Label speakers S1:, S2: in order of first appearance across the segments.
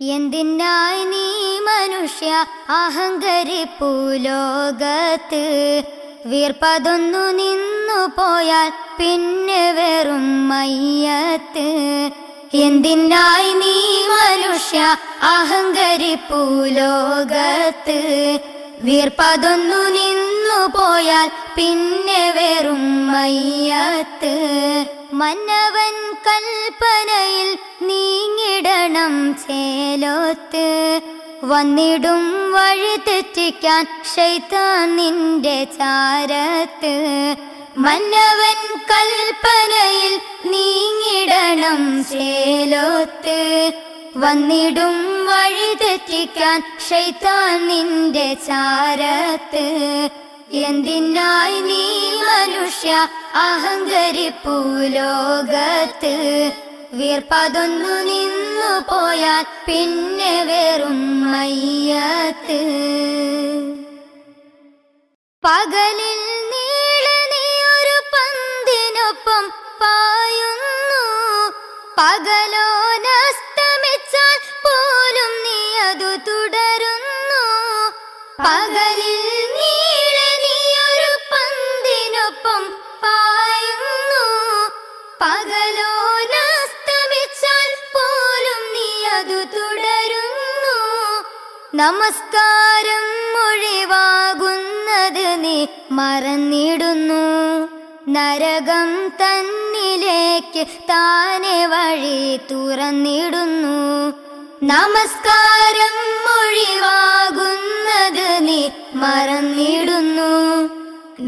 S1: എന്തിനായി നീ മനുഷ്യ അഹങ്കരിപ്പു ലോകത്ത്? വീർപ്പതൊന്നു നിന്നു പോയാൽ പിന്നെ വെറും മയ്യത്ത്. എന്തിനായി നീ മനുഷ്യ അഹങ്കരിപ്പു ലോകത്ത്? വീർപ്പതൊന്നു നിന്നു പോയാൽ പിന്നെ വെറും മയ്യത്ത്. മന്നവൻ കൽപ്പനയിൽ നീങ്ങിടണം ചേലോത്ത്. വന്നിടും വഴി തെറ്റിക്കാൻ ശൈത്താൻ നിന്റെ ചാരത്ത്. മന്നവൻ കൽപ്പനയിൽ നീങ്ങിടണം ചേലോത്ത്. വന്നിടും വഴി തെറ്റിക്കാൻ ശൈത്താൻ നിന്റെ ചാരത്ത്. എന്തിനായി നീ മനുഷ്യ അഹങ്കരിപ്പു ലോകത്ത്? വീർപ്പതൊന്നു നിന്നു പോയാൽ പിന്നെ വെറും മയ്യത്ത്. പകലിൽ നീ ഒരു പന്തിനൊപ്പം പായുന്നു. പകലോനസ്തമിച്ചാൽ പോലും നീ അതു തുടരുന്നു. പകലിൽ നീ ഒരു പന്തിനൊപ്പം പായുന്നു. പകലോനസ്തമിച്ചാൽ പോലും നീ അതു തുടരുന്നു. നമസ്കാരം ഒഴിവാകുന്നത് നീ മറന്നിടുന്നു. നരകം തന്നിലേക്ക് താനെ വഴി തുറന്നിടുന്നു. നമസ്കാരം ഒഴിവാകുന്നത് നീ മറന്നിടുന്നു.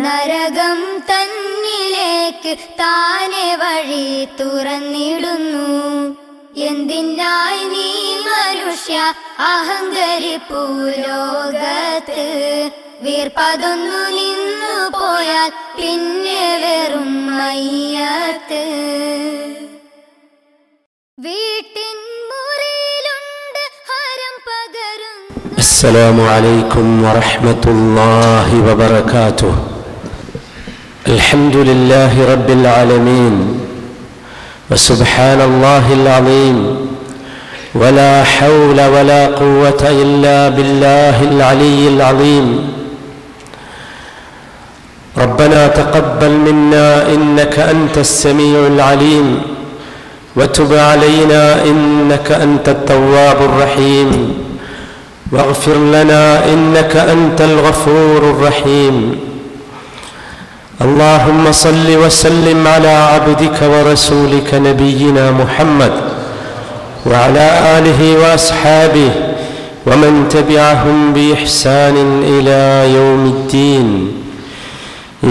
S1: നരകം തന്നിലേക്ക് താനെ വഴി തുറന്നിടുന്നു. എന്തിനായി നീ മനുഷ്യ അഹങ്കരിപ്പു ലോകത്ത്? വീർപ്പതൊന്നു നിന്നു പോയാൽ പിന്നെ വെറും മയ്യത്ത്. വീട്ടിൻ മുറിയിലുണ്ട് ഹരം പകരുന്നു.
S2: അസ്സലാമു അലൈക്കും വറഹ്മത്തുള്ളാഹി വബറകാതുഹു. അൽഹംദുലില്ലാഹി റബ്ബിൽ ആലമീൻ വസുബ്ഹാനല്ലാഹിൽ അളീം വലാ ഹൗല വലാ ഖുവത ഇല്ലാ ബില്ലാഹിൽ അലിയിൽ അളീം. ربنا تقبل منا إنك أنت السميع العليم وتب علينا إنك أنت التواب الرحيم واغفر لنا إنك أنت الغفور الرحيم. اللهم صل وسلم على عبدك ورسولك نبينا محمد وعلى آله وأصحابه ومن تبعهم بإحسان إلى يوم الدين.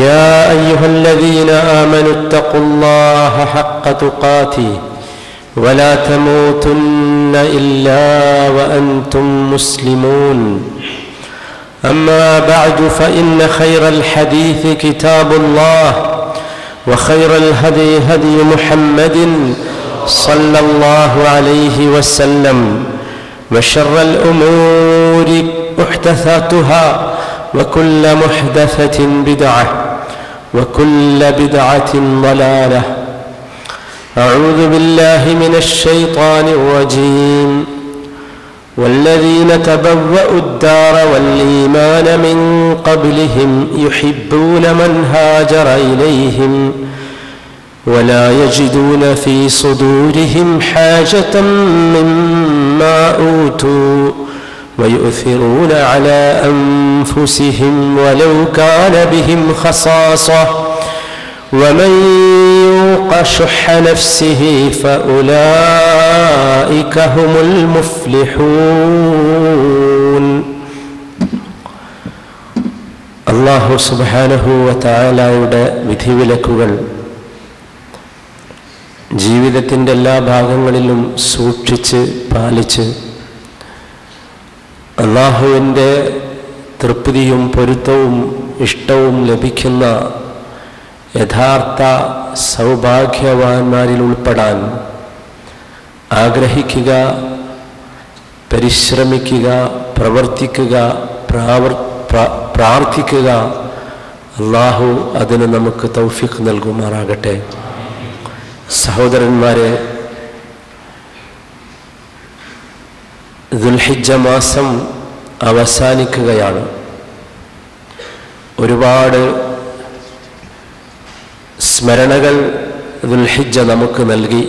S2: يا أيها الذين آمنوا اتقوا الله حق تقاته ولا تموتن إلا وأنتم مسلمون. أما بعد فإن خير الحديث كتاب الله وخير الهدي هدي محمد صلى الله عليه وسلم وشر الأمور محدثاتها وكل محدثة بدعة وكل بدعة ضلالة. أعوذ بالله من الشيطان الرجيم. والذين تبوأوا الدار والإيمان من قبلهم يحبون من هاجر إليهم ولا يجدون في صدورهم حاجة مما أوتوا ويؤثرون على أنفسهم ولو كان بهم خصاصة ومن يوق شح نفسه فأولئك هم المفلحون. അല്ലാഹു സുബ്ഹാനഹു വ തആലയുടെ വിധിവിലക്കുകൾ ജീവിതത്തിൻ്റെ എല്ലാ ഭാഗങ്ങളിലും സൂക്ഷിച്ച് പാലിച്ച് അല്ലാഹുവിൻ്റെ തൃപ്തിയും പൊരുത്തവും ഇഷ്ടവും ലഭിക്കുന്ന യഥാർത്ഥ സൗഭാഗ്യവാന്മാരിൽ ഉൾപ്പെടാൻ ആഗ്രഹിക്കുക, പരിശ്രമിക്കുക, പ്രവർത്തിക്കുക, പ്രാർത്ഥിക്കുക. അല്ലാഹു അതിന് നമുക്ക് തൗഫീഖ് നൽകുമാറാകട്ടെ. സഹോദരന്മാരെ, ദുൽഹിജ്ജ മാസം അവസാനിക്കുകയാണ്. ഒരുപാട് സ്മരണകൾ ദുൽഹിജ്ജ നമുക്ക് നൽകി.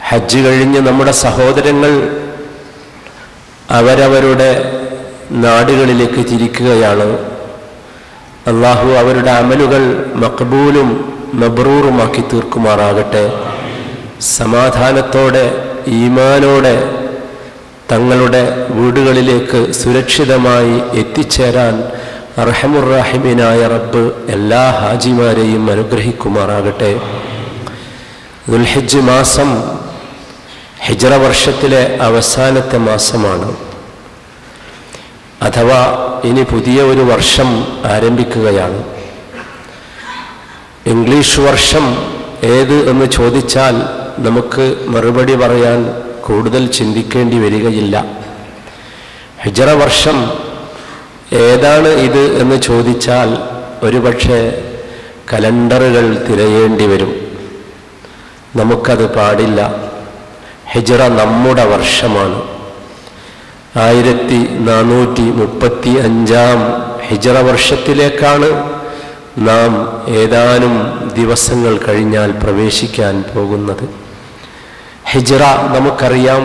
S2: ഹജ്ജ് കഴിഞ്ഞ് നമ്മുടെ സഹോദരങ്ങൾ അവരവരുടെ നാടുകളിലേക്ക് തിരിക്കുകയാണ്. അള്ളാഹു അവരുടെ അമലുകൾ മഖ്ബൂലും മബ്റൂറുമാക്കി തീർക്കുമാറാകട്ടെ. സമാധാനത്തോടെ ഈമാനോടെ തങ്ങളുടെ വീടുകളിലേക്ക് സുരക്ഷിതമായി എത്തിച്ചേരാൻ അർഹമുർറാഹിമീനായ റബ്ബ് എല്ലാ ഹാജിമാരെയും അനുഗ്രഹിക്കുമാറാകട്ടെ. ദുൽഹിജ്ജ് മാസം ഹിജ്റ വർഷത്തിലെ അവസാനത്തെ മാസമാണ്. അഥവാ ഇനി പുതിയ ഒരു വർഷം ആരംഭിക്കുകയാണ്. ഇംഗ്ലീഷ് വർഷം ഏത് എന്ന് ചോദിച്ചാൽ നമുക്ക് മറുപടി പറയാൻ കൂടുതൽ ചിന്തിക്കേണ്ടി വരികയില്ല. ഹിജ്റ വർഷം ഏതാണ് ഇത് എന്ന് ചോദിച്ചാൽ ഒരുപക്ഷെ കലണ്ടറുകൾ തിരയേണ്ടി വരും. നമുക്കത് പാടില്ല. ഹിജ്റ നമ്മുടെ വർഷമാണ്. 1435 ഹിജ്റ വർഷത്തിലേക്കാണ് നാം ഏതാനും ദിവസങ്ങൾ കഴിഞ്ഞാൽ പ്രവേശിക്കാൻ പോകുന്നത്. ഹിജ്റ നമുക്കറിയാം,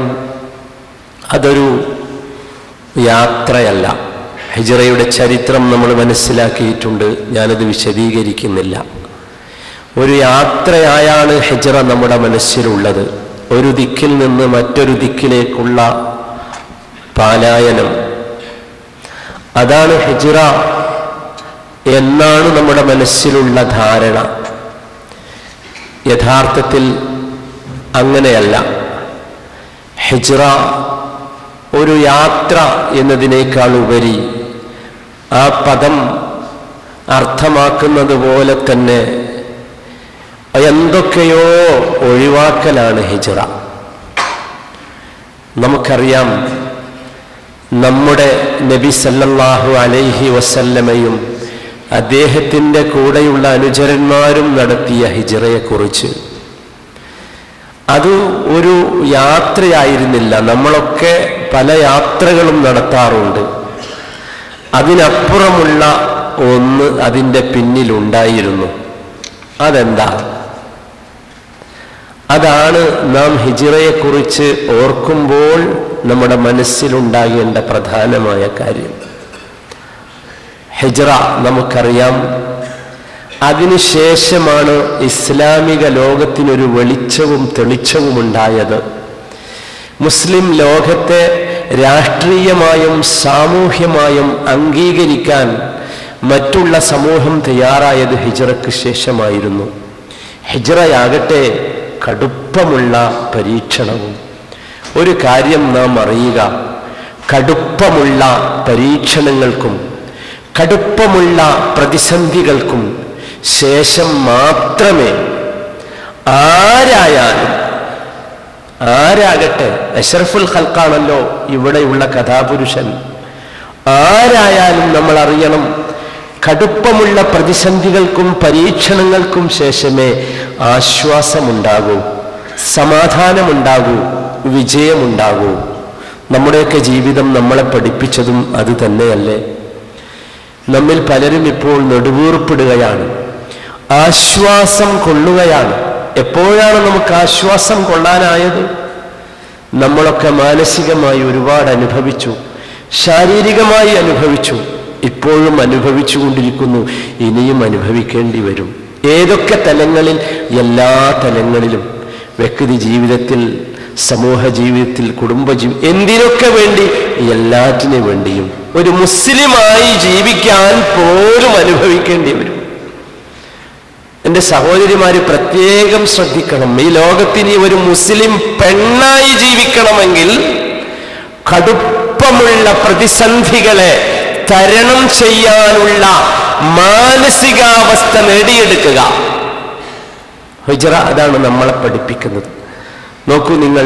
S2: അതൊരു യാത്രയല്ല. ഹിജ്റയുടെ ചരിത്രം നമ്മൾ മനസ്സിലാക്കിയിട്ടുണ്ട്, ഞാനത് വിശദീകരിക്കുന്നില്ല. ഒരു യാത്രയായാണ് ഹിജ്റ നമ്മുടെ മനസ്സിലുള്ളത്. ഒരു ദിക്കിൽ നിന്ന് മറ്റൊരു ദിക്കിലേക്കുള്ള പാലായനം, അതാണ് ഹിജ്റ എന്നാണ് നമ്മുടെ മനസ്സിലുള്ള ധാരണ. യഥാർത്ഥത്തിൽ അങ്ങനെയല്ല. ഹിജ്റ ഒരു യാത്ര എന്നതിനേക്കാൾ ഉപരി ആ പദം അർത്ഥമാക്കുന്നത് പോലെ തന്നെ എന്തൊക്കെയോ ഒഴിവാക്കലാണ് ഹിജ്റ. നമുക്കറിയാം, നമ്മുടെ നബി സല്ലല്ലാഹു അലൈഹി വസല്ലമയും അദ്ദേഹത്തിൻ്റെ കൂടെയുള്ള അനുചരന്മാരും നടത്തിയ ഹിജ്റയെക്കുറിച്ച്. അത് ഒരു യാത്രയായിരുന്നില്ല. നമ്മളൊക്കെ പല യാത്രകളും നടത്താറുണ്ട്. അതിനപ്പുറമുള്ള ഒന്ന് അതിൻ്റെ പിന്നിലുണ്ടായിരുന്നു. അതെന്താ? അതാണ് നാം ഹിജ്റയെക്കുറിച്ച് ഓർക്കുമ്പോൾ നമ്മുടെ മനസ്സിലുണ്ടാകേണ്ട പ്രധാനമായ കാര്യം. ഹിജ്റ നമുക്കറിയാം, അതിനുശേഷമാണ് ഇസ്ലാമിക ലോകത്തിനൊരു വെളിച്ചവും തെളിച്ചവും ഉണ്ടായത്. മുസ്ലിം ലോകത്തെ രാഷ്ട്രീയമായും സാമൂഹ്യമായും അംഗീകരിക്കാൻ മറ്റുള്ള സമൂഹം തയ്യാറായത് ഹിജ്റയ്ക്ക് ശേഷമായിരുന്നു. ഹിജ്റയാകട്ടെ കടുപ്പമുള്ള പരീക്ഷണവും. ഒരു കാര്യം നാം അറിയുക, കടുപ്പമുള്ള പരീക്ഷണങ്ങൾക്കും കടുപ്പമുള്ള പ്രതിസന്ധികൾക്കും ശേഷം മാത്രമേ ആരാകട്ടെ, അഷ്റഫുൽ ഖൽഖാണല്ലോ ഇവിടെയുള്ള കഥാപുരുഷൻ, ആരായാലും നമ്മൾ അറിയണം, കടുപ്പമുള്ള പ്രതിസന്ധികൾക്കും പരീക്ഷണങ്ങൾക്കും ശേഷമേ ആശ്വാസമുണ്ടാകൂ, സമാധാനമുണ്ടാകൂ, വിജയമുണ്ടാകൂ. നമ്മുടെയൊക്കെ ജീവിതം നമ്മളെ പഠിപ്പിച്ചതും അത് തന്നെയല്ലേ? നമ്മിൽ പലരും ഇപ്പോൾ നെടുവീർപ്പിടുകയാണ്, ആശ്വാസം കൊള്ളുകയാണ്. എപ്പോഴാണ് നമുക്ക് ആശ്വാസം കൊള്ളാനായത്? നമ്മളൊക്കെ മാനസികമായി ഒരുപാട് അനുഭവിച്ചു, ശാരീരികമായി അനുഭവിച്ചു, ഇപ്പോഴും അനുഭവിച്ചു കൊണ്ടിരിക്കുന്നു, ഇനിയും അനുഭവിക്കേണ്ടി വരും. ഏതൊക്കെ തലങ്ങളിൽ? എല്ലാ തലങ്ങളിലും. വ്യക്തി ജീവിതത്തിൽ, സമൂഹ ജീവിതത്തിൽ, എന്തിനൊക്കെ വേണ്ടി? എല്ലാറ്റിനു വേണ്ടിയും. ഒരു മുസ്ലിമായി ജീവിക്കാൻ പോലും അനുഭവിക്കേണ്ടി വരും. എൻ്റെ സഹോദരിമാര് പ്രത്യേകം ശ്രദ്ധിക്കണം. ഈ ലോകത്തിന് ഒരു മുസ്ലിം പെണ്ണായി ജീവിക്കണമെങ്കിൽ കടുപ്പമുള്ള പ്രതിസന്ധികളെ തരണം ചെയ്യാനുള്ള മാനസികാവസ്ഥ നേടിയെടുക്കുക. ഹിജ്റ അതാണ് നമ്മളെ പഠിപ്പിക്കുന്നത്. നോക്കൂ നിങ്ങൾ,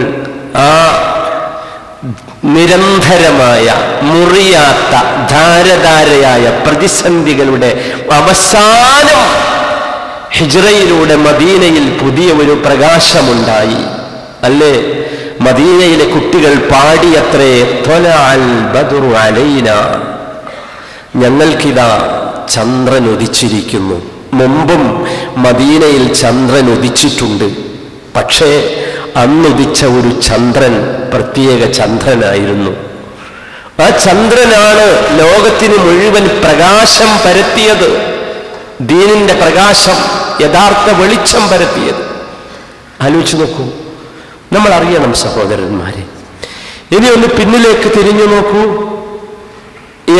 S2: ആ നിരന്തരമായ, മുറിയാത്ത, ധാരധാരയായ പ്രതിസന്ധികളുടെ അവസാനം ഹിജ്റയിലൂടെ മദീനയിൽ പുതിയ ഒരു പ്രകാശമുണ്ടായി, അല്ലേ? മദീനയിലെ കുട്ടികൾ പാടിയത്രേ, ത്വലഅൽ ബദ്റു അലൈന, ഞങ്ങൾക്കിതാ ചന്ദ്രൻ ഉദിച്ചിരിക്കുന്നു. മുമ്പും മദീനയിൽ ചന്ദ്രൻ ഉദിച്ചിട്ടുണ്ട്. പക്ഷേ അന്നുദിച്ച ഒരു ചന്ദ്രൻ പ്രത്യേക ചന്ദ്രനായിരുന്നു. ആ ചന്ദ്രനാണ് ലോകത്തിന് മുഴുവൻ പ്രകാശം പരത്തിയത്, ദീനിന്റെ പ്രകാശം, യഥാർത്ഥ വെളിച്ചം പരത്തിയത്. ആലോചിച്ചു നോക്കൂ. നമ്മൾ അറിയണം സഹോദരന്മാരെ. ഇനി ഒന്ന് പിന്നിലേക്ക് തിരിഞ്ഞു നോക്കൂ.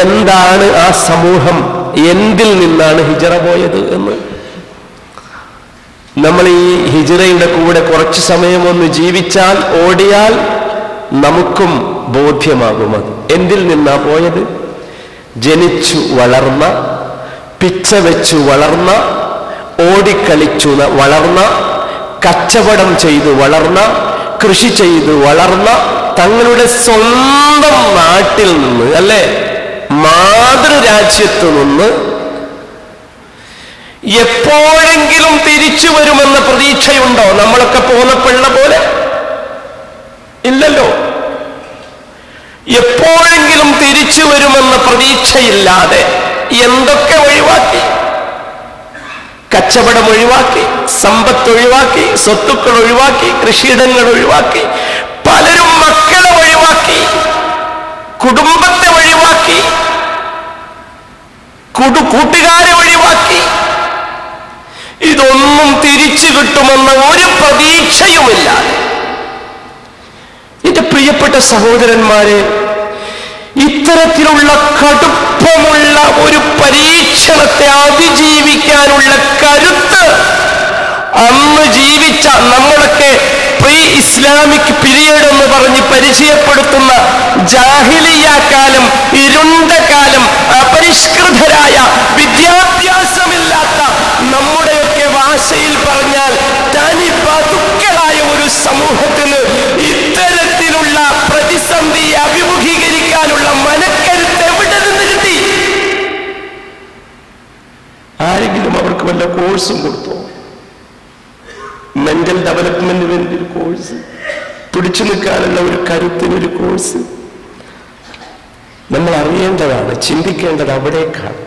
S2: എന്താണ് ആ സമൂഹം, എന്തിൽ നിന്നാണ് ഹിജറ പോയത് എന്ന്. നമ്മൾ ഈ ഹിജറയുടെ കൂടെ കുറച്ച് സമയം ഒന്ന് ജീവിച്ചാൽ, ഓടിയാൽ നമുക്കും ബോധ്യമാകും അത് എന്തിൽ നിന്നാ പോയത്. ജനിച്ചു വളർന്ന, പിച്ച വെച്ചു വളർന്ന, ഓടിക്കളിച്ചു വളർന്ന, കച്ചവടം ചെയ്തു വളർന്ന, കൃഷി ചെയ്തു വളർന്ന, തങ്ങളുടെ സ്വന്തം നാട്ടിൽ നിന്ന്, അല്ലെ, മാതൃരാജ്യത്തു നിന്ന് എപ്പോഴെങ്കിലും തിരിച്ചു വരുമെന്ന പ്രതീക്ഷയുണ്ടോ? നമ്മളൊക്കെ പോന്നപ്പോഴുള്ള പോലെ ഇല്ലല്ലോ. എപ്പോഴെങ്കിലും തിരിച്ചു വരുമെന്ന പ്രതീക്ഷയില്ലാതെ എന്തൊക്കെ ഒഴിവാക്കി. കച്ചവടം ഒഴിവാക്കി, സമ്പത്ത് ഒഴിവാക്കി, സ്വത്തുക്കൾ ഒഴിവാക്കി, കൃഷിയിടങ്ങൾ ഒഴിവാക്കി, പലരും മക്കളെ ഒഴിവാക്കി, കുടുംബത്തെ ഒഴിവാക്കി, കൂട്ടുകാരെ ഒഴിവാക്കി. ഇതൊന്നും തിരിച്ചു കിട്ടുമെന്ന ഒരു പ്രതീക്ഷയുമില്ലാതെ. എന്റെ പ്രിയപ്പെട്ട സഹോദരന്മാരെ, ഇത്തരത്തിലുള്ള കടുപ്പമുള്ള ഒരു പരീക്ഷണത്തെ അതിജീവിക്കാനുള്ള കരുത്ത് അന്ന് ജീവിച്ച നമ്മളൊക്കെ പ്രീ ഇസ്ലാമിക് പീരിയഡ് എന്ന് പറഞ്ഞ് പരിചയപ്പെടുത്തുന്ന ജാഹിലിയ കാലം, ഇരുണ്ട കാലം, അപരിഷ്കൃതരായ, വിദ്യാഭ്യാസമില്ലാത്ത, നമ്മുടെയൊക്കെ ഭാഷയിൽ പറഞ്ഞാൽ തനി പതുക്കളായ ഒരു സമൂഹത്തിന് ഇത്തരത്തിലുള്ള പ്രതിസന്ധിയെ അഭിമുഖീകരിക്കാനുള്ള മനക്കരുത്ത് എവിടെ നിന്ന് കിട്ടി? ആരെങ്കിലും അവർക്ക് വല്ല കോഴ്സും കൊടുത്തോ? മെന്റൽ ഡെവലപ്മെന്റിന് വേണ്ടി ഒരു കോഴ്സ്, പിടിച്ചു നിൽക്കാനുള്ള ഒരു കരുത്തിനൊരു കോഴ്സ്. നമ്മൾ അറിയേണ്ടതാണ്, ചിന്തിക്കേണ്ടത് അവിടേക്കാണ്.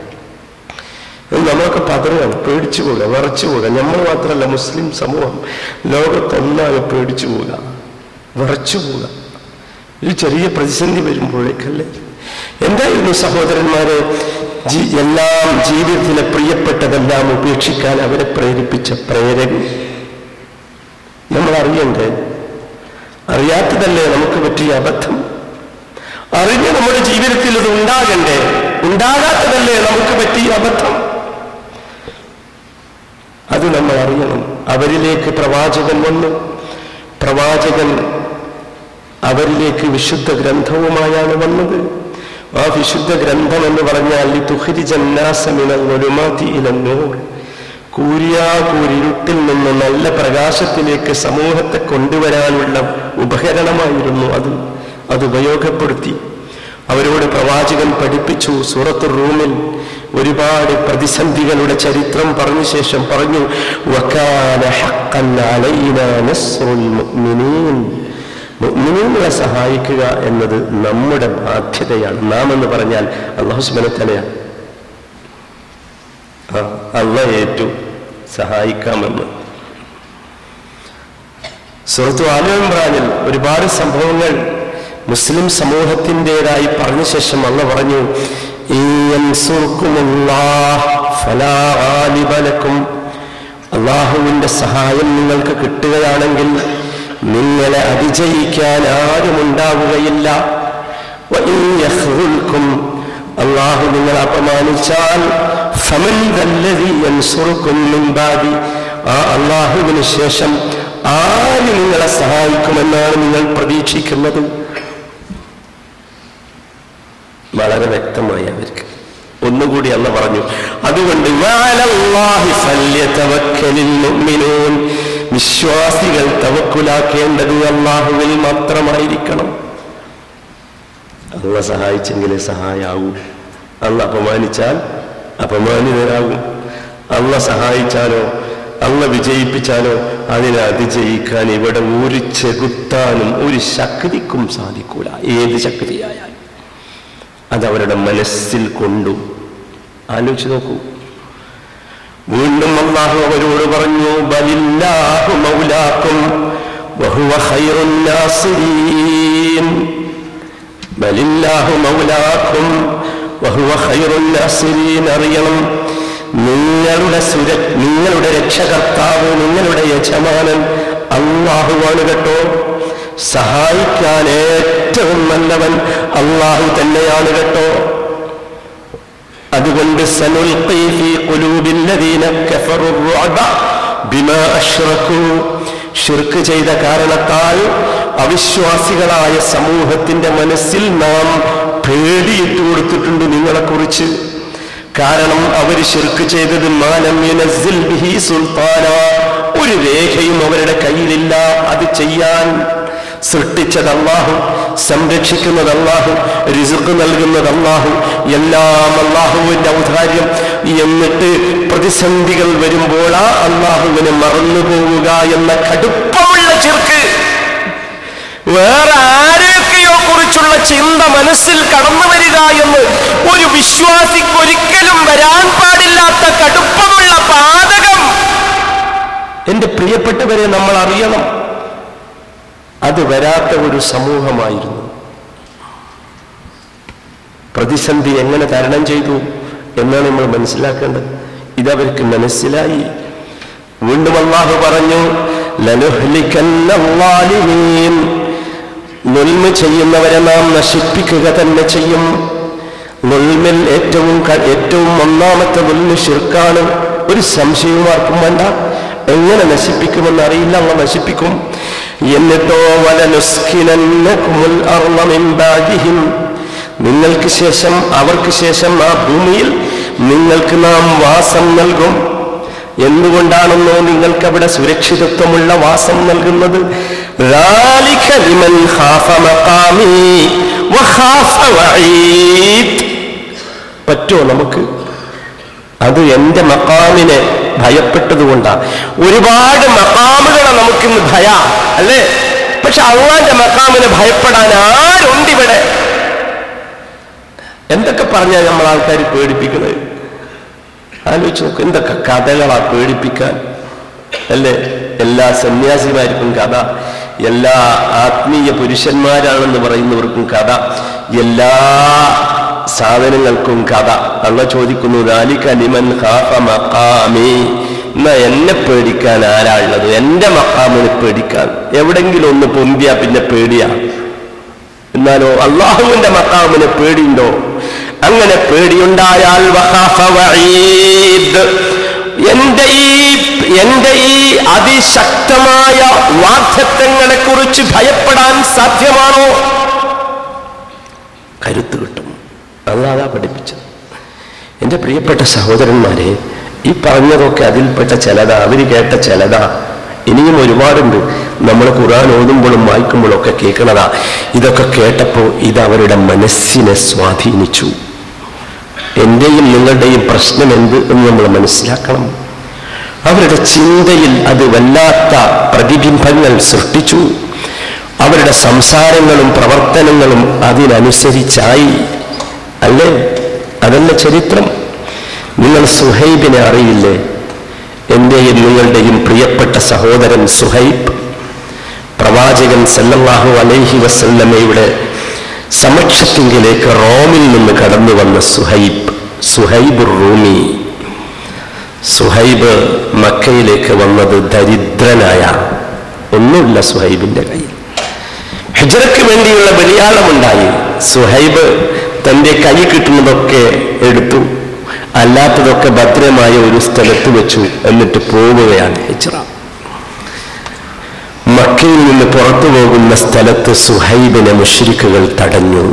S2: നമ്മളൊക്കെ പതറുകയാണ്, പേടിച്ചു പോവുക, വിറച്ചു പോവുക. നമ്മൾ മാത്രമല്ല, മുസ്ലിം സമൂഹം ലോകത്തൊന്നാകെ പേടിച്ചു പോവുക, വിറച്ചു പോവുക. ഒരു ചെറിയ പ്രതിസന്ധി വരുമ്പോഴേക്കല്ലേ. എന്തായിരുന്നു സഹോദരന്മാരെ, എല്ലാം ജീവിതത്തിലെ പ്രിയപ്പെട്ടതെല്ലാം ഉപേക്ഷിക്കാൻ അവരെ പ്രേരിപ്പിച്ച പ്രേരകൻ നമ്മൾ അറിയണ്ടേ? അറിയാത്തതല്ലേ നമുക്ക് പറ്റിയ അബദ്ധം? അറിഞ്ഞ് നമ്മുടെ ജീവിതത്തിൽ ഇത് ഉണ്ടാകണ്ടേ? ഉണ്ടാകാത്തതല്ലേ നമുക്ക് പറ്റിയ അബദ്ധം? അത് നമ്മൾ അറിയണം. അവരിലേക്ക് പ്രവാചകൻ വന്നു. പ്രവാചകൻ അവരിലേക്ക് വിശുദ്ധ ഗ്രന്ഥവുമായാണ് വന്നത്. ആ വിശുദ്ധ ഗ്രന്ഥം എന്ന് പറഞ്ഞാൽ കൂരിരുട്ടിൽ നിന്ന് നല്ല പ്രകാശത്തിലേക്ക് സമൂഹത്തെ കൊണ്ടുവരാനുള്ള ഉപകരണമായിരുന്നു അത് ഉപയോഗപ്പെടുത്തി അവരോട് പ്രവാചകൻ പഠിപ്പിച്ചു. സൂറത്തുർ റൂമിൽ ഒരുപാട് പ്രതിസന്ധികളുടെ ചരിത്രം പറഞ്ഞ ശേഷം പറഞ്ഞു, വകാന ഹഖ്ഖൻ അലൈനാ നസ്റുൽ മുഅ്മിനീൻ, മുഅ്മിനീങ്ങളെ സഹായിക്കുക എന്നത് നമ്മുടെ ബാധ്യതയാണ്. നാം എന്ന് പറഞ്ഞാൽ അല്ലാഹു സുബ്ഹാനഹു വ തആലയാണ്. അല്ലാഹു ഏറ്റു സഹായിക്കാമെന്ന്. സൂറത്തു ആലി ഇംറാനിൽ ഒരുപാട് സംഭവങ്ങൾ മുസ്ലിം സമൂഹത്തിൻ്റെതായി പറഞ്ഞ ശേഷം അല്ലാഹു പറഞ്ഞു, അല്ലാഹുവിന്റെ സഹായം നിങ്ങൾക്ക് കിട്ടുകയാണെങ്കിൽ നിങ്ങളെ അതിജയിക്കാൻ ആരുമുണ്ടാവുകയില്ല. അല്ലാഹു നിങ്ങളെ അപമാനിച്ചാൽ ആ അല്ലാഹുവിന് ശേഷം ആര് നിങ്ങളെ സഹായിക്കുമെന്നാണ് നിങ്ങൾ പ്രതീക്ഷിക്കുന്നത്? വളരെ വ്യക്തമായി അവർക്ക് ഒന്നുകൂടി അല്ലാഹു പറഞ്ഞു, അതുകൊണ്ട് വിശ്വാസികൾ തവക്കുലാക്കേണ്ടത് അല്ലാഹുവിൽ മാത്രമായിരിക്കണം. അല്ലാഹു സഹായിച്ചെങ്കിലേ സഹായാവൂ. അല്ലാഹു അപമാനിച്ചാൽ അപമാനിതരാകും. അല്ലാഹു സഹായിച്ചാലോ അള്ള വിജയിപ്പിച്ചാലോ അതിനെ അതിജയിക്കാൻ ഇവിടെ ഒരു ചെകുത്താനും ഒരു ശക്തിക്കും സാധിക്കൂല. ഏത് ശക്തിയായാലും അതവരുടെ മനസ്സിൽ കൊണ്ടു. ആലോചിച്ച് നോക്കൂ. വീണ്ടും അല്ലാഹു അവരോട് പറഞ്ഞു, ബലില്ലാഹു മൗലാക്കും വഹുവ ഖൈറുൻ നാസിരീൻ. ബലില്ലാഹു മൗലാക്കും വഹുവ ഖൈറുൻ നാസിരീൻ. അറിയണം, നിങ്ങളുടെ രക്ഷകർത്താവ്, നിങ്ങളുടെ യജമാനൻ അല്ലാഹുവാണ് കേട്ടോ. സഹായിക്കാൻ ഏറ്റവും നല്ലവൻ അല്ലാഹു തന്നെയാണ് കേട്ടോ. അതുകൊണ്ട് സനുൽഖി ഫീ ഖുലൂബിൽ ലദീന കഫറു റുഅബ ബിമാ അശ്റകൂ. ശിർക്ക് ചെയ്ത കാരണത്താൽ അവിശ്വാസികളായ സമൂഹത്തിന്റെ മനസ്സിൽ നാം പേടിയിട്ട് കൊടുത്തിട്ടുണ്ട് നിങ്ങളെക്കുറിച്ച്. കാരണം അവർ ശിർക്ക് ചെയ്തത് മാലം യുനസ്സിൽ ബിഹി സുൽത്താന, ഒരു രേഖയും അവരുടെ കയ്യിലില്ല അത് ചെയ്യാൻ. സൃഷ്ടിച്ചത് അല്ലാഹു, സംരക്ഷിക്കുന്നത് അല്ലാഹു, റിസ്ക് നൽകുന്നത് അല്ലാഹു, എല്ലാം അല്ലാഹുവിന്റെ ഔദാര്യം. എന്നിട്ട് പ്രതിസന്ധികൾ വരുമ്പോൾ ആ അല്ലാഹുവിനെ മറന്നുപോവുക എന്ന കടുപ്പമുള്ള ശിർക്ക്, വേറെ ആരെയൊക്കെയോ കുറിച്ചുള്ള ചിന്ത മനസ്സിൽ കടന്നു വരിക എന്ന് ഒരു വിശ്വാസിക്ക് ഒരിക്കലും വരാൻ പാടില്ലാത്ത കടുപ്പമുള്ള പാതകം. എന്റെ പ്രിയപ്പെട്ടവരെ, നമ്മൾ അറിയണം, അത് വരാത്ത ഒരു സമൂഹമായിരുന്നു. പ്രതിസന്ധി എങ്ങനെ തരണം ചെയ്തു എന്നാണ് നമ്മൾ മനസ്സിലാക്കേണ്ടത്. ഇതവർക്ക് മനസ്സിലായി. വീണ്ടും അല്ലാഹു പറഞ്ഞു, ലനുഹ്ലികന്നല്ലാലിമീൻ. നുൽമ ചെയ്യുന്നവരെ നാം നശിപ്പിക്കുക തന്നെ ചെയ്യും. നുൽമിൽ ഏറ്റവും ഒന്നാമത്തെ നുൽമ ശിർക്കാണ്. ഒരു സംശയവും ആർക്കും വേണ്ട. എങ്ങനെ നശിപ്പിക്കുമെന്ന് അറിയില്ല, അള്ളാഹു നശിപ്പിക്കും. എന്നിട്ടോ വലനുസ്കിനന്നകുമുൽ അർള മിൻ ബഅദിഹിം. നിങ്ങൾക്ക് ശേഷം, അവർക്ക് ശേഷം ആ ഭൂമിയിൽ നിങ്ങൾക്ക് നാം വാസം നൽകും. എന്തുകൊണ്ടാണെന്നോ നിങ്ങൾക്ക് അവിടെ സുരക്ഷിതത്വമുള്ള വാസം നൽകുന്നത്? ذَلِكَ لِمَنْ خَافَ مَقَامِي وَخَافَ وَعِيدِ. പറ്റോ നമുക്ക്? അത് എന്റെ മഖാമിനെ ഭയപ്പെട്ടതുകൊണ്ടാണ്. ഒരുപാട് മഖാമുകളെ നമുക്കിന്ന് ഭയ അല്ലേ? പക്ഷെ അള്ളാന്റെ മഖാമിനെ ഭയപ്പെടാൻ ആരുണ്ടിവിടെ? എന്തൊക്കെ പറഞ്ഞാൽ നമ്മൾ ആൾക്കാർ പേടിപ്പിക്കുന്നത്? ആലോചിച്ച് നോക്ക്, എന്തൊക്കെ കഥകളാ പേടിപ്പിക്കാൻ അല്ലേ? എല്ലാ സന്യാസിമാർക്കും കഥ, എല്ലാ ആത്മീയ പുരുഷന്മാരാണെന്ന് പറയുന്നവർക്കും കഥ, എല്ലാ സാധനങ്ങൾക്കും കഥ. അള്ള ചോദിക്കുന്നു, ദാലിക ലിമൻ ഖാഫ മഖാമി. എന്നാ എന്നെ പേടിക്കാൻ ആരാളുള്ളത്? എന്റെ മഖാമിനെ പേടിക്കാൻ. എവിടെങ്കിലും ഒന്ന് പൊന്തിയാ പിന്നെ പേടിയാ. എന്നാലോ അള്ളാഹുവിന്റെ മഖാമിനെ പേടിയുണ്ടോ? അങ്ങനെ പേടിയുണ്ടായാൽ വഖാഫ വഈദ്, എന്റെ ഈ അതിശക്തമായ വാഗ്ദത്തങ്ങളെ കുറിച്ച് ഭയപ്പെടാൻ സാധ്യമാണോ? കരുത്ത് കിട്ടും. അല്ലാതാ പഠിപ്പിച്ചത്. എൻ്റെ പ്രിയപ്പെട്ട സഹോദരന്മാരെ, ഈ പറഞ്ഞതൊക്കെ അതിൽപ്പെട്ട ചിലതാ, അവർ കേട്ട ചിലതാ. ഇനിയും ഒരുപാടുണ്ട്. നമ്മൾ ഖുർആൻ ഓതുമ്പോഴും വായിക്കുമ്പോഴും ഒക്കെ കേൾക്കണതാ. ഇതൊക്കെ കേട്ടപ്പോൾ ഇത് അവരുടെ മനസ്സിനെ സ്വാധീനിച്ചു. എന്റെയും നിങ്ങളുടെയും പ്രശ്നം എന്ത് എന്ന് നമ്മൾ മനസ്സിലാക്കണം. അവരുടെ ചിന്തയിൽ അത് വല്ലാത്ത പ്രതിബിംബങ്ങൾ സൃഷ്ടിച്ചു. അവരുടെ സംസാരങ്ങളും പ്രവർത്തനങ്ങളും അതിനനുസരിച്ചായി. അല്ലേ? അതല്ല ചരിത്രം. നിങ്ങൾ സുഹൈബിനെ അറിയില്ലേ? എന്റെയും നിങ്ങളുടെയും പ്രിയപ്പെട്ട സഹോദരൻ സുഹൈബ്, പ്രവാചകൻ സല്ലല്ലാഹു അലൈഹി വസല്ലമയുടെ സമക്ഷത്തിങ്കിലേക്ക് റോമിൽ നിന്ന് കടന്നു വന്ന സുഹൈബുർ റൂമി. സുഹൈബ് മക്കയിലേക്ക് വന്നത് ദരിദ്രനായ, ഒന്നുമില്ല സുഹൈബിന്റെ കയ്യിൽ. ഹിജ്റയ്ക്ക് വേണ്ടിയുള്ള ബലിയാളമുണ്ടായി. സുഹൈബ് തന്റെ കൈ കിട്ടുന്നതൊക്കെ എടുത്തു, അല്ലാത്തതൊക്കെ ഭദ്രമായ ഒരു സ്ഥലത്ത് വെച്ചു. എന്നിട്ട് പോവുകയാണ് ഹിജ്റ. മക്കയിൽ നിന്ന് പുറത്തു പോകുന്ന സ്ഥലത്ത് സുഹൈബിനെ മുശ്രിക്കുകൾ തടഞ്ഞു.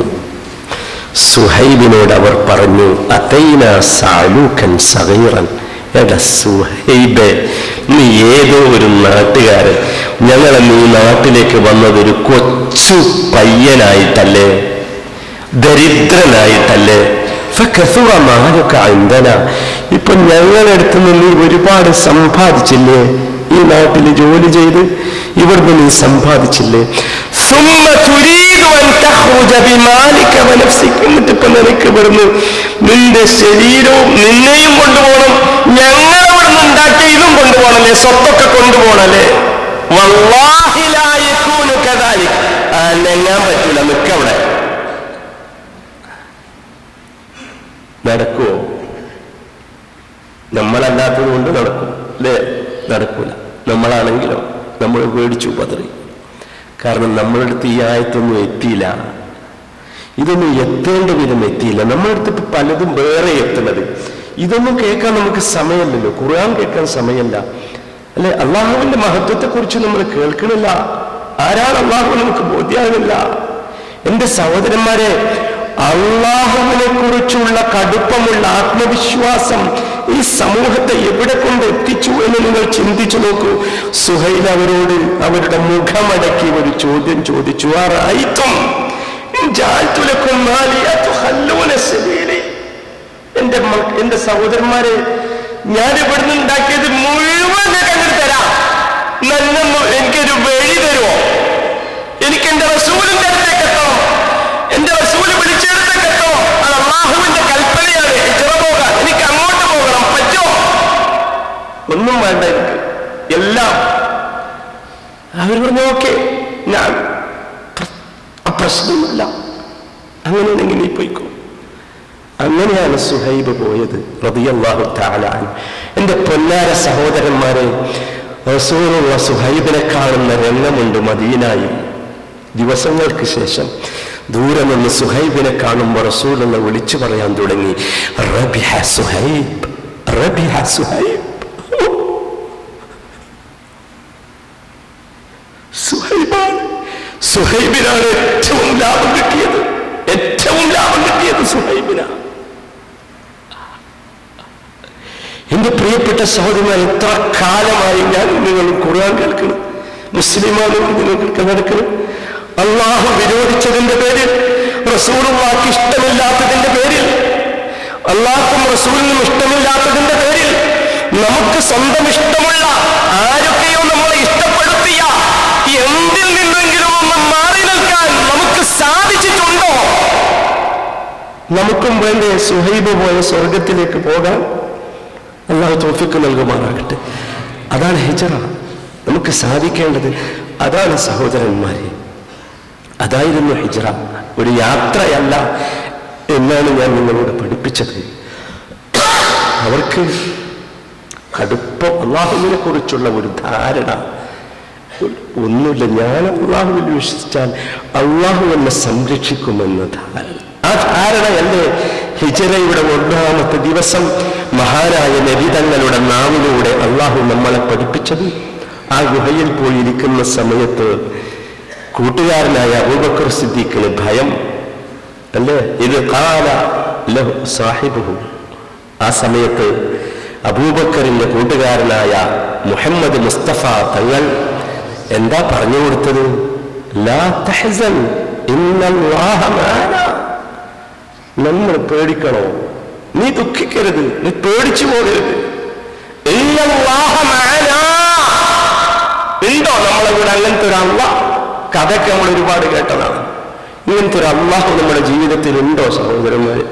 S2: സുഹൈബിനോട് അവർ പറഞ്ഞു, അതൈന സാലൂക്കൻ സഗീറൻ. എടാ സുഹൈബെ, നീ ഏതോ ഒരു നാട്ടുകാരൻ, ഞങ്ങളെ നീ നാട്ടിലേക്ക് വന്നതൊരു കൊച്ചു പയ്യനായിട്ടല്ലേ, ദരിദ്രനായിട്ടല്ലേ? ഫകസുറ മാലുക ഇൻദന, ഇപ്പൊ ഞങ്ങളടുത്ത് നിന്ന് നീ ഒരുപാട് സമ്പാദിച്ചില്ലേ, ഈ നാട്ടിൽ ജോലി ചെയ്ത് ഇവിടുന്ന് നീ സമ്പാദിച്ചില്ലേ, എന്നിട്ടിപ്പൊ നിനക്ക് ഇവിടുന്ന് നിന്റെ ശരീരവും നിന്നെയും കൊണ്ടുപോകണം, ഞങ്ങൾ ഇവിടുന്ന് ഉണ്ടാക്കിയ ഇതും കൊണ്ടുപോകണല്ലേ, സ്വത്തൊക്കെ കൊണ്ടുപോകണല്ലേ. വല്ലാഹി ലാ യകൂനു കദാലിക്, അനങ്ങാൻ പറ്റൂല, നിക്കവിടെ. നടക്കുവോ? നമ്മളല്ലാത്തത് കൊണ്ട് നടക്കും അല്ലേ? നടക്കൂല. നമ്മളാണെങ്കിലോ നമ്മൾ പേടിച്ചു പതറി. കാരണം നമ്മളടുത്ത് ഈ ആയത്തൊന്നും എത്തിയില്ല, ഇതൊന്നും എത്തേണ്ട വിധം എത്തിയില്ല. നമ്മളടുത്ത് ഇപ്പൊ പലതും വേറെ എത്തുന്നത്. ഇതൊന്നും കേൾക്കാൻ നമുക്ക് സമയമല്ലല്ലോ, ഖുർആൻ കേൾക്കാൻ സമയമല്ല അല്ലെ? അള്ളാഹുവിന്റെ മഹത്വത്തെ കുറിച്ച് നമ്മൾ കേൾക്കണില്ല. ആരാണ് അള്ളാഹു നമുക്ക് ബോധ്യാകുന്നില്ല. എന്റെ സഹോദരന്മാരെ, അള്ളാഹുവിനെ കുറിച്ചുള്ള കടുപ്പമുള്ള ആത്മവിശ്വാസം ഈ സമൂഹത്തെ എവിടെ കൊണ്ട് എത്തിച്ചു എന്ന് നിങ്ങൾ ചിന്തിച്ചു നോക്കൂ. സുഹൈൽ അവരോട് അവരുടെ മുഖമടക്കി ഒരു ചോദ്യം ചോദിച്ചു, എന്റെ സഹോദരന്മാരെ, ഞാൻ ഇവിടുന്ന് ഉണ്ടാക്കിയത് മുഴുവൻ തരാം, എനിക്കൊരു വഴി തരുമോ? എനിക്ക് എന്റെ റസൂലിന്റെ അടുത്തേക്ക് എത്തണം, എന്റെ റസൂല് വിളിച്ചെടുത്തേക്ക് എത്തണം. അത് അല്ലാഹുവിന്റെ കൽപ്പനയാണ്, ഹിജ്റ പോകാൻ. എനിക്ക് അങ്ങോട്ട് പോകണം, പറ്റുമോ? ഒന്നും വേണ്ട എനിക്ക്, എല്ലാം. അവർ പറഞ്ഞു ഓക്കെ, ഞാൻ പ്രശ്നമില്ല, അങ്ങനെയാണെങ്കിൽ നീ പോയിക്കോ. അങ്ങനെയാണ് സുഹൈബ് പോയത് റളിയല്ലാഹു തആല അൻഹു. എന്റെ പൊന്നാര സഹോദരന്മാരെ, റസൂലുള്ള സുഹൈബിനെ കാണുന്ന രംഗമുണ്ട് മദീനയിൽ. ദിവസങ്ങൾക്ക് ശേഷം ദൂരെ നിന്ന് സുഹൈബിനെ കാണുമ്പോൾ റസൂലുള്ള വിളിച്ചു പറയാൻ തുടങ്ങി, റബിഹ സുഹൈബ്, റബിഹ സുഹൈബ്. സുഹൈബിനാണ് ഏറ്റവും ലാഭം കിട്ടിയത്, ഏറ്റവും ലാഭം കിട്ടിയത് സുഹൈബിനാണ്. എന്റെ പ്രിയപ്പെട്ട സഹോദരന്മാർ, എത്ര കാലമായി ഞാൻ നിങ്ങൾ ഖുർആൻ കേൾക്കണം, മുസ്ലിമാണ് നിങ്ങൾക്ക് നടക്കണം. അള്ളാഹു വിരോധിച്ചതിന്റെ പേരിൽ, റസൂലുള്ളാഹിക്ക് ഇഷ്ടമില്ലാത്തതിന്റെ പേരിൽ, അള്ളാഹുക്കും റസൂലിനും ഇഷ്ടമില്ലാത്തതിന്റെ പേരിൽ, നമുക്ക് സ്വന്തം ഇഷ്ടമുള്ള ആരൊക്കെയോ നമ്മളെ ഇഷ്ടപ്പെടുത്തിയ എന്തിൽ നിന്നെങ്കിലും ഒന്ന് മാറി നിൽക്കാൻ നമുക്ക് സാധിച്ചിട്ടുണ്ടോ? നമുക്കും വേണ്ടേ സുഹൈബ് പോയ സ്വർഗത്തിലേക്ക് പോകാൻ? അല്ലാഹു തൗഫീഖ് നൽകുമാറാകട്ടെ. അതാണ് ഹിജ്റ, നമുക്ക് സാധിക്കേണ്ടത് അതാണ് സഹോദരന്മാരെ. അതായിരുന്നു ഹിജ്റ, ഒരു യാത്രയല്ല എന്നാണ് ഞാൻ നിങ്ങളോട് പഠിപ്പിച്ചത്. അവർക്ക് കടുപ്പം, അള്ളാഹുവിനെ കുറിച്ചുള്ള ഒരു ധാരണ ഒന്നുമില്ല. ഞാൻ അള്ളാഹുവിൽ വിശ്വസിച്ചാൽ അള്ളാഹു എന്നെ സംരക്ഷിക്കുമെന്ന ധാരണ. ആ ധാരണയല്ലേ ഹിജ്റയുടെ 1-ാമത്തെ ദിവസം മഹാനായ നബി തങ്ങളുടെ നാവിലൂടെ അള്ളാഹു നമ്മളെ പഠിപ്പിച്ചത്. ആ ഗുഹയിൽ പോയിരിക്കുന്ന സമയത്ത് കൂട്ടുകാരനായ അബൂബക്കർ സിദ്ദീഖിന് ഭയം അല്ലേ? ഇത് ഖാല ലഹു സാഹിബുഹു. ആ സമയത്ത് അബൂബക്കറിന്റെ കൂട്ടുകാരനായ മുഹമ്മദ് മുസ്തഫ തങ്ങൾ എന്താ പറഞ്ഞു കൊടുത്തത്? ലാ തഹ്സൻ ഇന്നല്ലാഹ മഅനാ. നമ്മൾ പേടിക്കണോ? നീ ദുഃഖിക്കരുത്, നീ പേടിച്ചു പോകരുത്. ഇന്നല്ലാഹ മഅനാ. ഉണ്ടോ നമ്മളെ കൂടെ അങ്ങനത്തെ ഒരു അല്ലാഹ്? കഥയൊക്കെ നമ്മൾ ഒരുപാട് കേട്ടതാണ്. ഇങ്ങനത്തെ ഒരു അല്ലാഹു നമ്മുടെ ജീവിതത്തിൽ ഉണ്ടോ സഹോദരന്മാരെ?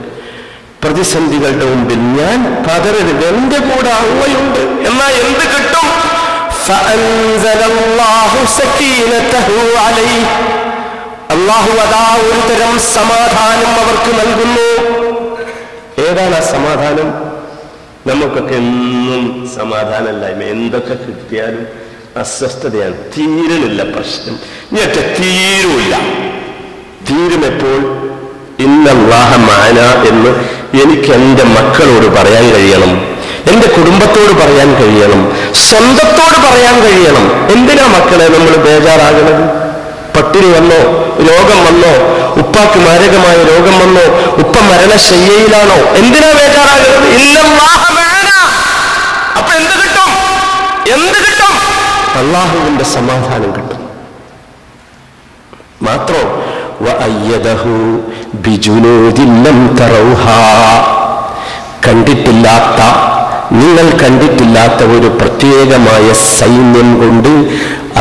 S2: പ്രതിസന്ധികളുടെ മുമ്പിൽ ഞാൻ പതറരുത്, എന്റെ കൂടെ അള്ളയുണ്ട്. എന്നാൽ എന്ത് കിട്ടും? അള്ളാഹു അതാ ഒരു തരം സമാധാനം അവർക്ക് നൽകുന്നു. ഏതാണ് ആ സമാധാനം? നമുക്കൊക്കെ എന്നും സമാധാനമില്ലായ്മ, എന്തൊക്കെ കിട്ടിയാലും അസ്വസ്ഥതയാണ്, തീരണില്ല പ്രശ്നം. ഇങ്ങോട്ട് തീരുമില്ല. തീരുമെപ്പോൾ? ഇന്നല്ലാഹ മഅനാ എന്ന് എനിക്ക് എൻ്റെ മക്കളോട് പറയാൻ കഴിയണം, എൻ്റെ കുടുംബത്തോട് പറയാൻ കഴിയണം, സ്വന്തത്തോട് പറയാൻ കഴിയണം. എന്തിനാ മക്കളെ നമ്മൾ ബേജാറാകണത്? പട്ടിണി വന്നോ, രോഗം വന്നോ, ഉപ്പാക്ക് മാരകമായ രോഗം വന്നോ, ഉപ്പ മരണശയ്യയിലാണോ, എന്തിനാ ബേജാറാകുന്നത്? ഇന്നല്ലാഹ മഅനാ. അപ്പൊ എന്ത് കിട്ടും? എന്ത് കിട്ടും? അള്ളാഹുവിന്റെ സമാധാനം കിട്ടും. മാത്രം വഅയ്യദഹു ബിജുനൂദിൻ ലം തറൗഹാ. കണ്ടിട്ടില്ലാത്ത, നിങ്ങൾ കണ്ടിട്ടില്ലാത്ത ഒരു പ്രത്യേകമായ സൈന്യം കൊണ്ട്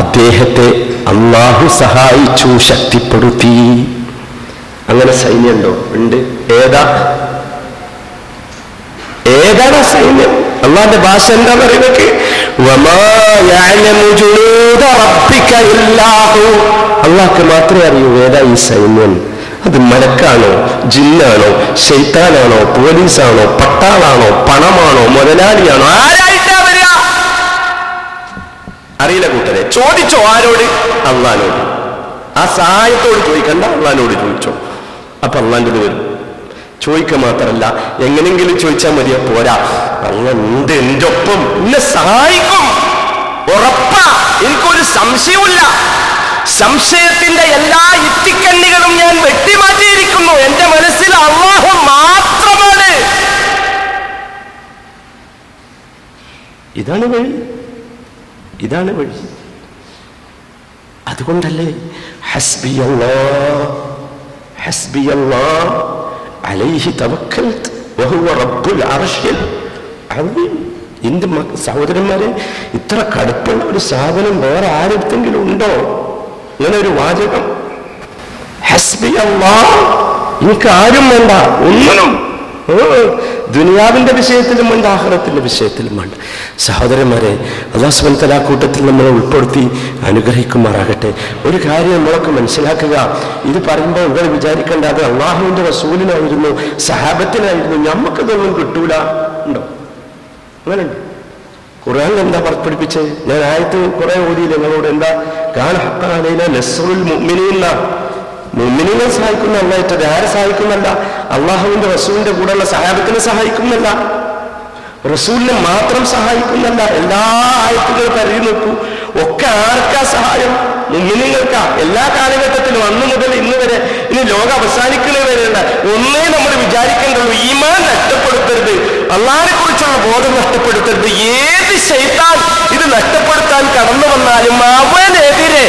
S2: അദ്ദേഹത്തെ അല്ലാഹു സഹായിച്ചു, ശക്തിപ്പെടുത്തി. അങ്ങനെ സൈന്യമുണ്ടോ? ഉണ്ട്. ഏതാണ് സൈന്യം? അള്ളാന്റെ ഭാഷ എന്താ പറയുന്നത്? അള്ളാഹ്ക്ക് മാത്രമേ അറിയൂ ഏതാ ഈ സൈന്യം. അത് മലക്കാണോ, ജിന്നാണോ, ശൈത്താനാണോ, പോലീസാണോ, പട്ടാളാണോ, പണമാണോ, മുതലാളിയാണോ, ആരായിട്ടാ വരിക അറിയില്ല കൂട്ടരെ. ചോദിച്ചോ ആരോട്? അള്ളാനോട്. ആ സഹായത്തോട് ചോദിക്കണ്ട, അള്ളാനോട് ചോദിച്ചോ. അപ്പൊ അള്ളാൻ്റെ വരും. ചോദിക്കുക മാത്രമല്ല, എങ്ങനെങ്കിലും ചോദിച്ചാൽ മതിയോ? പോരാ, അങ്ങ് എന്റെ ഒപ്പം എന്നെ സഹായിക്കും, ഉറപ്പാ, എനിക്കൊരു സംശയമില്ല. സംശയത്തിന്റെ എല്ലാ ഇത്തിക്കണ്ണികളും ഞാൻ വെട്ടിമാറ്റിയിരിക്കുന്നു. എന്റെ മനസ്സിൽ അല്ലാഹു മാത്രമാണ്. ഇതാണ് വഴി, ഇതാണ് വഴി. അതുകൊണ്ടല്ലേ ഹസ്ബിയല്ലാഹ് ഹസ്ബിയല്ലാഹ് അലൈഹി തവക്കൽതു വഹുവ റബ്ബുൽ അർശിൽ അസീം. എന്റെ സഹോദരന്മാരെ, ഇത്ര കടുപ്പുള്ള ഒരു സാധനം വേറെ ആരെടുത്തെങ്കിലും ഉണ്ടോ? ഇങ്ങനെ ഒരു വാചകം, ഹസ്ബിയല്ലാഹ്, എനിക്ക് ആരും വേണ്ട, ഒന്നിനും. ദുനിയാവിന്റെ വിഷയത്തിലും വേണ്ട, ആഖിറത്തിന്റെ വിഷയത്തിലും വേണ്ട. സഹോദരന്മാരെ, അല്ലാഹു സുബ്ഹാനഹു വ തആല കൂട്ടത്തിൽ നമ്മളെ ഉൾപ്പെടുത്തി അനുഗ്രഹിക്കുമാറാകട്ടെ. ഒരു കാര്യം നമ്മളൊക്കെ മനസ്സിലാക്കുക. ഇത് പറയുമ്പോൾ നിങ്ങൾ വിചാരിക്കേണ്ട അത് അള്ളാഹുവിന്റെ റസൂലിനായിരുന്നു, സഹാബത്തിനായിരുന്നു, ഞമ്മക്കിതൊന്നും കിട്ടൂല. ഉണ്ടോ? അങ്ങനെ ഖുർആനിൽ എന്താ പഠിപ്പിച്ചേ? ഞാൻ ആയത്ത് കുറെ ഓതി നിങ്ങളോട്. എന്താ? കാന ഹഖ്ഖൻ അലൈനാ നസ്റുൽ മുഅ്മിനീൻ. മുഅ്മിനീനെ സഹായിക്കുന്ന അല്ലാഹ്. ആരെ സഹായിക്കുന്നല്ല? അള്ളാഹുവിന്റെ റസൂലിന്റെ കൂടെയുള്ള സഹാബത്തിനെ സഹായിക്കുന്നല്ല, റസൂലിനെ മാത്രം സഹായിക്കുന്നല്ല. എല്ലാ ആയത്തുകളും കരുതി നോക്കൂ. ഒക്കെ ആർക്കാ സഹായം? മുഅ്മിനീങ്ങൾക്കാ. എല്ലാ കാലഘട്ടത്തിലും, അന്ന് മുതൽ ഇന്ന് വരെ, ഇനി ലോകം അവസാനിക്കുന്നത് വരെയുള്ള ഒന്നേ നമ്മൾ വിചാരിക്കേണ്ടുള്ളൂ: ഈമാൻ നഷ്ടപ്പെടുത്തരുത്, അള്ളാഹിനെ കുറിച്ചുള്ള ബോധം നഷ്ടപ്പെടുത്തരുത്. ഏത് ശൈത്താൻ ഇത് നഷ്ടപ്പെടുത്താൻ കടന്നു വന്നാലും അവനെതിരെ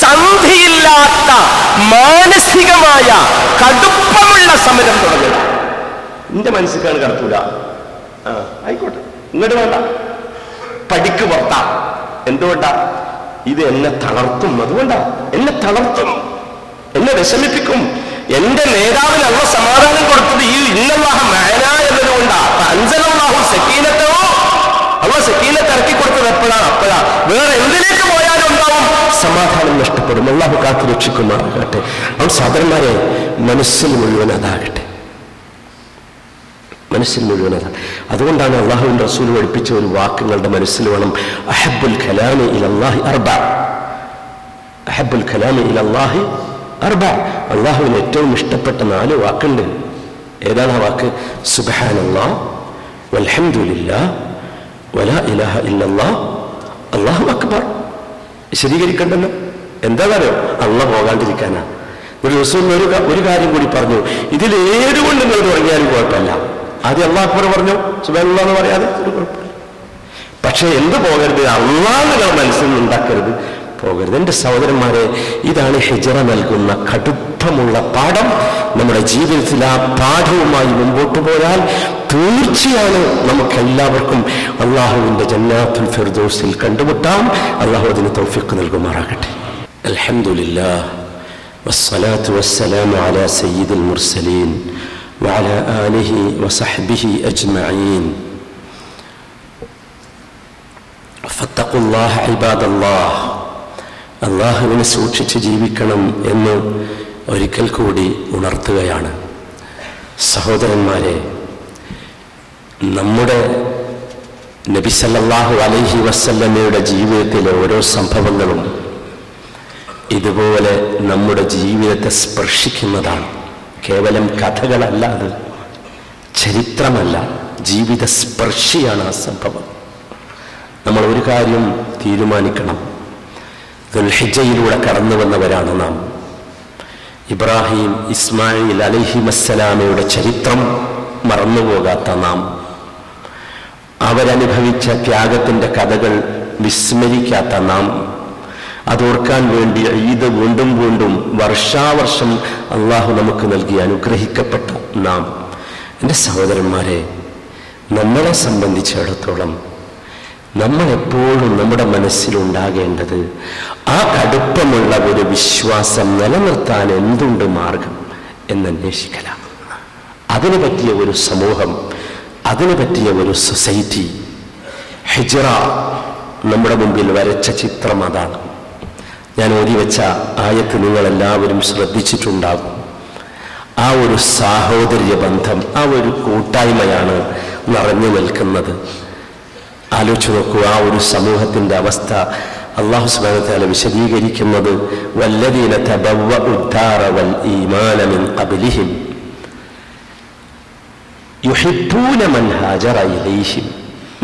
S2: സന്ധിയില്ലാത്ത മാനസികമായ കടുപ്പമുള്ള സമരം തുടങ്ങുക. എന്റെ മനസ്സിലാണ് കടത്തൂല. ആയിക്കോട്ടെ, ഇങ്ങോട്ട് വേണ്ട, പഠിക്ക് പുറത്താ. എന്തുകൊണ്ടാ? ഇത് എന്നെ തളർത്തും. അതുകൊണ്ടാ എന്നെ തളർത്തും, എന്നെ വിഷമിപ്പിക്കും. എന്റെ നേതാവിന് അള്ള സമാധാനം കൊടുത്തത് ഈ ഇന്നല്ലാഹ മഅനാ എന്നതുകൊണ്ടാ. അൻസലല്ലാഹു സക്കീനത്തോ, അള്ള സക്കീനത്ത് ഇറക്കി കൊടുത്തത് അപ്പോഴാ. വേറെ എന്തിലേക്ക് പോയാലും ഉണ്ടാവും, സമാധാനം നഷ്ടപ്പെടും. അള്ളാഹു കാത്തു രക്ഷിക്കുമാറാകട്ടെ. അവൻ സഹോദരന്മാരെ, മനസ്സിൽ മുഴുവൻ അതാകട്ടെ, മനസ്സിൽ മുഴുവൻ അതാണ്. അതുകൊണ്ടാണ് അള്ളാഹുവിന്റെ റസൂൽ പഠിപ്പിച്ച ഒരു വാക്കുകളുടെ മനസ്സിൽ വേണം: അഹബ്ബുൽ കലാമി ഇലല്ലാഹി അർബഅ. അഹബ്ബുൽ കലാമി ഇലല്ലാഹി അർബഅ. അള്ളാഹുവിന് ഏറ്റവും ഇഷ്ടപ്പെട്ട 4 വാക്കുണ്ട്. ഏതാണ് ആ വാക്ക്? സുബ്ഹാനല്ലാഹ് വൽഹംദുലില്ലാഹ് വലാ ഇലാഹ ഇല്ലല്ലാഹ് അല്ലാഹു അക്ബർ. വിശദീകരിക്കണ്ടല്ലോ. എന്താണെന്നറിയോ? അള്ളാഹ് പോകാണ്ടിരിക്കാനാ. ഒരു റസൂൽ ഒരു കാര്യം കൂടി പറഞ്ഞു: ഇതിൽ ഏതുകൊണ്ട് നിങ്ങൾ തുടങ്ങിയാലും കുഴപ്പമില്ല. ആദ്യം അല്ലാഹു അക്ബർ പറഞ്ഞു, സുബ്ഹാനല്ലാഹ് എന്ന് പറയാതെ ഒരു കുഴപ്പമില്ല. പക്ഷെ എന്ത് പോകരുത്? അള്ളാഹ് നിങ്ങൾ മനസ്സിൽ ഉണ്ടാക്കരുത്, പോകരുത്. എൻ്റെ സഹോദരന്മാരെ, ഇതാണ് ഹിജ്റ നൽകുന്ന കടുപ്പമുള്ള പാഠം. നമ്മുടെ ജീവിതത്തിൽ ആ പാഠവുമായി മുമ്പോട്ട് പോയാൽ തീർച്ചയാണ് നമുക്കെല്ലാവർക്കും അള്ളാഹുവിൻ്റെ ജന്നാത്തുൽ ഫിർദൗസിൽ കണ്ടുമുട്ടാം. അള്ളാഹു അതിന് തൗഫീഖ് നൽകുമാറാകട്ടെ. അൽഹംദുലില്ലാഹ് വസ്സലാത്തു വസ്സലാമു അലാ സയ്യിദിൽ മുർസലീൻ വഅലാ ആലിഹി വസഹ്ബിഹി അജ്മഈൻ. ഫത്തഖുല്ലാഹ ഇബാദല്ലാഹ്. അള്ളാഹുവിനെ സൂക്ഷിച്ച് ജീവിക്കണം എന്ന് ഒരിക്കൽ കൂടി ഉണർത്തുകയാണ്. സഹോദരന്മാരെ, നമ്മുടെ നബി സല്ലല്ലാഹു അലൈഹി വസല്ലമയുടെ ജീവിതത്തിലെ ഓരോ സംഭവങ്ങളും ഇതുപോലെ നമ്മുടെ ജീവിതത്തെ സ്പർശിക്കുന്നതാണ്. കേവലം കഥകളല്ല, അത് ചരിത്രമല്ല, ജീവിത സ്പർശിയാണ് ആ സംഭവം. നമ്മൾ ഒരു കാര്യം തീരുമാനിക്കണം: ദുൽഹിജ്ജയിലൂടെ കടന്നു വന്നവരാണ് നാം. ഇബ്രാഹിം, ഇസ്മായിൽ അലൈഹിമസ്സലാമയുടെ ചരിത്രം മറന്നുപോകാത്ത നാം, അവരനുഭവിച്ച ത്യാഗത്തിൻ്റെ കഥകൾ വിസ്മരിക്കാത്ത നാം, അതോർക്കാൻ വേണ്ടി ഈദ് വീണ്ടും വീണ്ടും വർഷാവർഷം അള്ളാഹു നമുക്ക് നൽകി അനുഗ്രഹിക്കപ്പെട്ട നാം. എൻ്റെ സഹോദരന്മാരെ, നമ്മളെ സംബന്ധിച്ചിടത്തോളം നമ്മളെപ്പോഴും നമ്മുടെ മനസ്സിലുണ്ടാകേണ്ടത് ആ കടുപ്പമുള്ള ഒരു വിശ്വാസം നിലനിർത്താൻ എന്തുണ്ട് മാർഗം എന്നന്വേഷിക്കലാണ്. അതിനു പറ്റിയ ഒരു സമൂഹം, അതിനു പറ്റിയ ഒരു സൊസൈറ്റി. ഹിജ്റ നമ്മുടെ മുമ്പിൽ വരച്ച ചിത്രം അതാണ്. ഞാൻ ഓതി വെച്ച ആയത്ത് നിങ്ങളെല്ലാവരും ശ്രദ്ധിച്ചിട്ടുണ്ടാകും. ആ ഒരു സാഹോദര്യ ബന്ധം, ആ ഒരു കൂട്ടായ്മയാണ് നിറഞ്ഞു നിൽക്കുന്നത്. ആലോചിച്ചു നോക്കൂ, ആ ഒരു സമൂഹത്തിന്റെ അവസ്ഥ അല്ലാഹു സുബ്ഹാനഹു വ തആല വിശദീകരിക്കുന്നത് വല്ലദീന തബവ്വഉ الدار والإيمان من قبلهم يحبون من هاجر إليهم.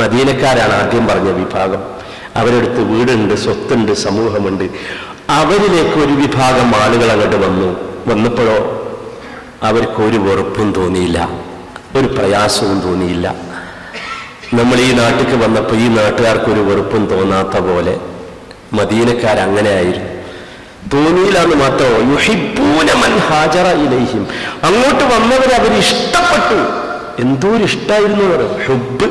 S2: മദീനക്കാരാണ് ആദ്യം പറഞ്ഞ വിഭാഗം. അവരെടുത്ത് വീടുണ്ട്, സ്വത്തുണ്ട്, സമൂഹമുണ്ട്. അവരിലേക്ക് ഒരു വിഭാഗം ആളുകൾ അങ്ങോട്ട് വന്നപ്പോഴോ അവർക്കൊരു വെറുപ്പും തോന്നിയില്ല, ഒരു പ്രയാസവും തോന്നിയില്ല. നമ്മൾ ഈ നാട്ടിലേക്ക് വന്നപ്പോൾ ഈ നാട്ടുകാർക്കൊരു വെറുപ്പും തോന്നാത്ത പോലെ മദീനക്കാരങ്ങനെ ആയിരുന്നു. തോന്നിയില്ല എന്ന് മാത്രമോ, യുഹിബ്ബൂന മൻ ഹാജറ ഇലൈഹിം, അങ്ങോട്ട് വന്നവരെ അവർ ഇഷ്ടപ്പെട്ടു. എന്തോ ഒരു ഇഷ്ടമായിരുന്നു അവർ. ഹുബ്ബ്,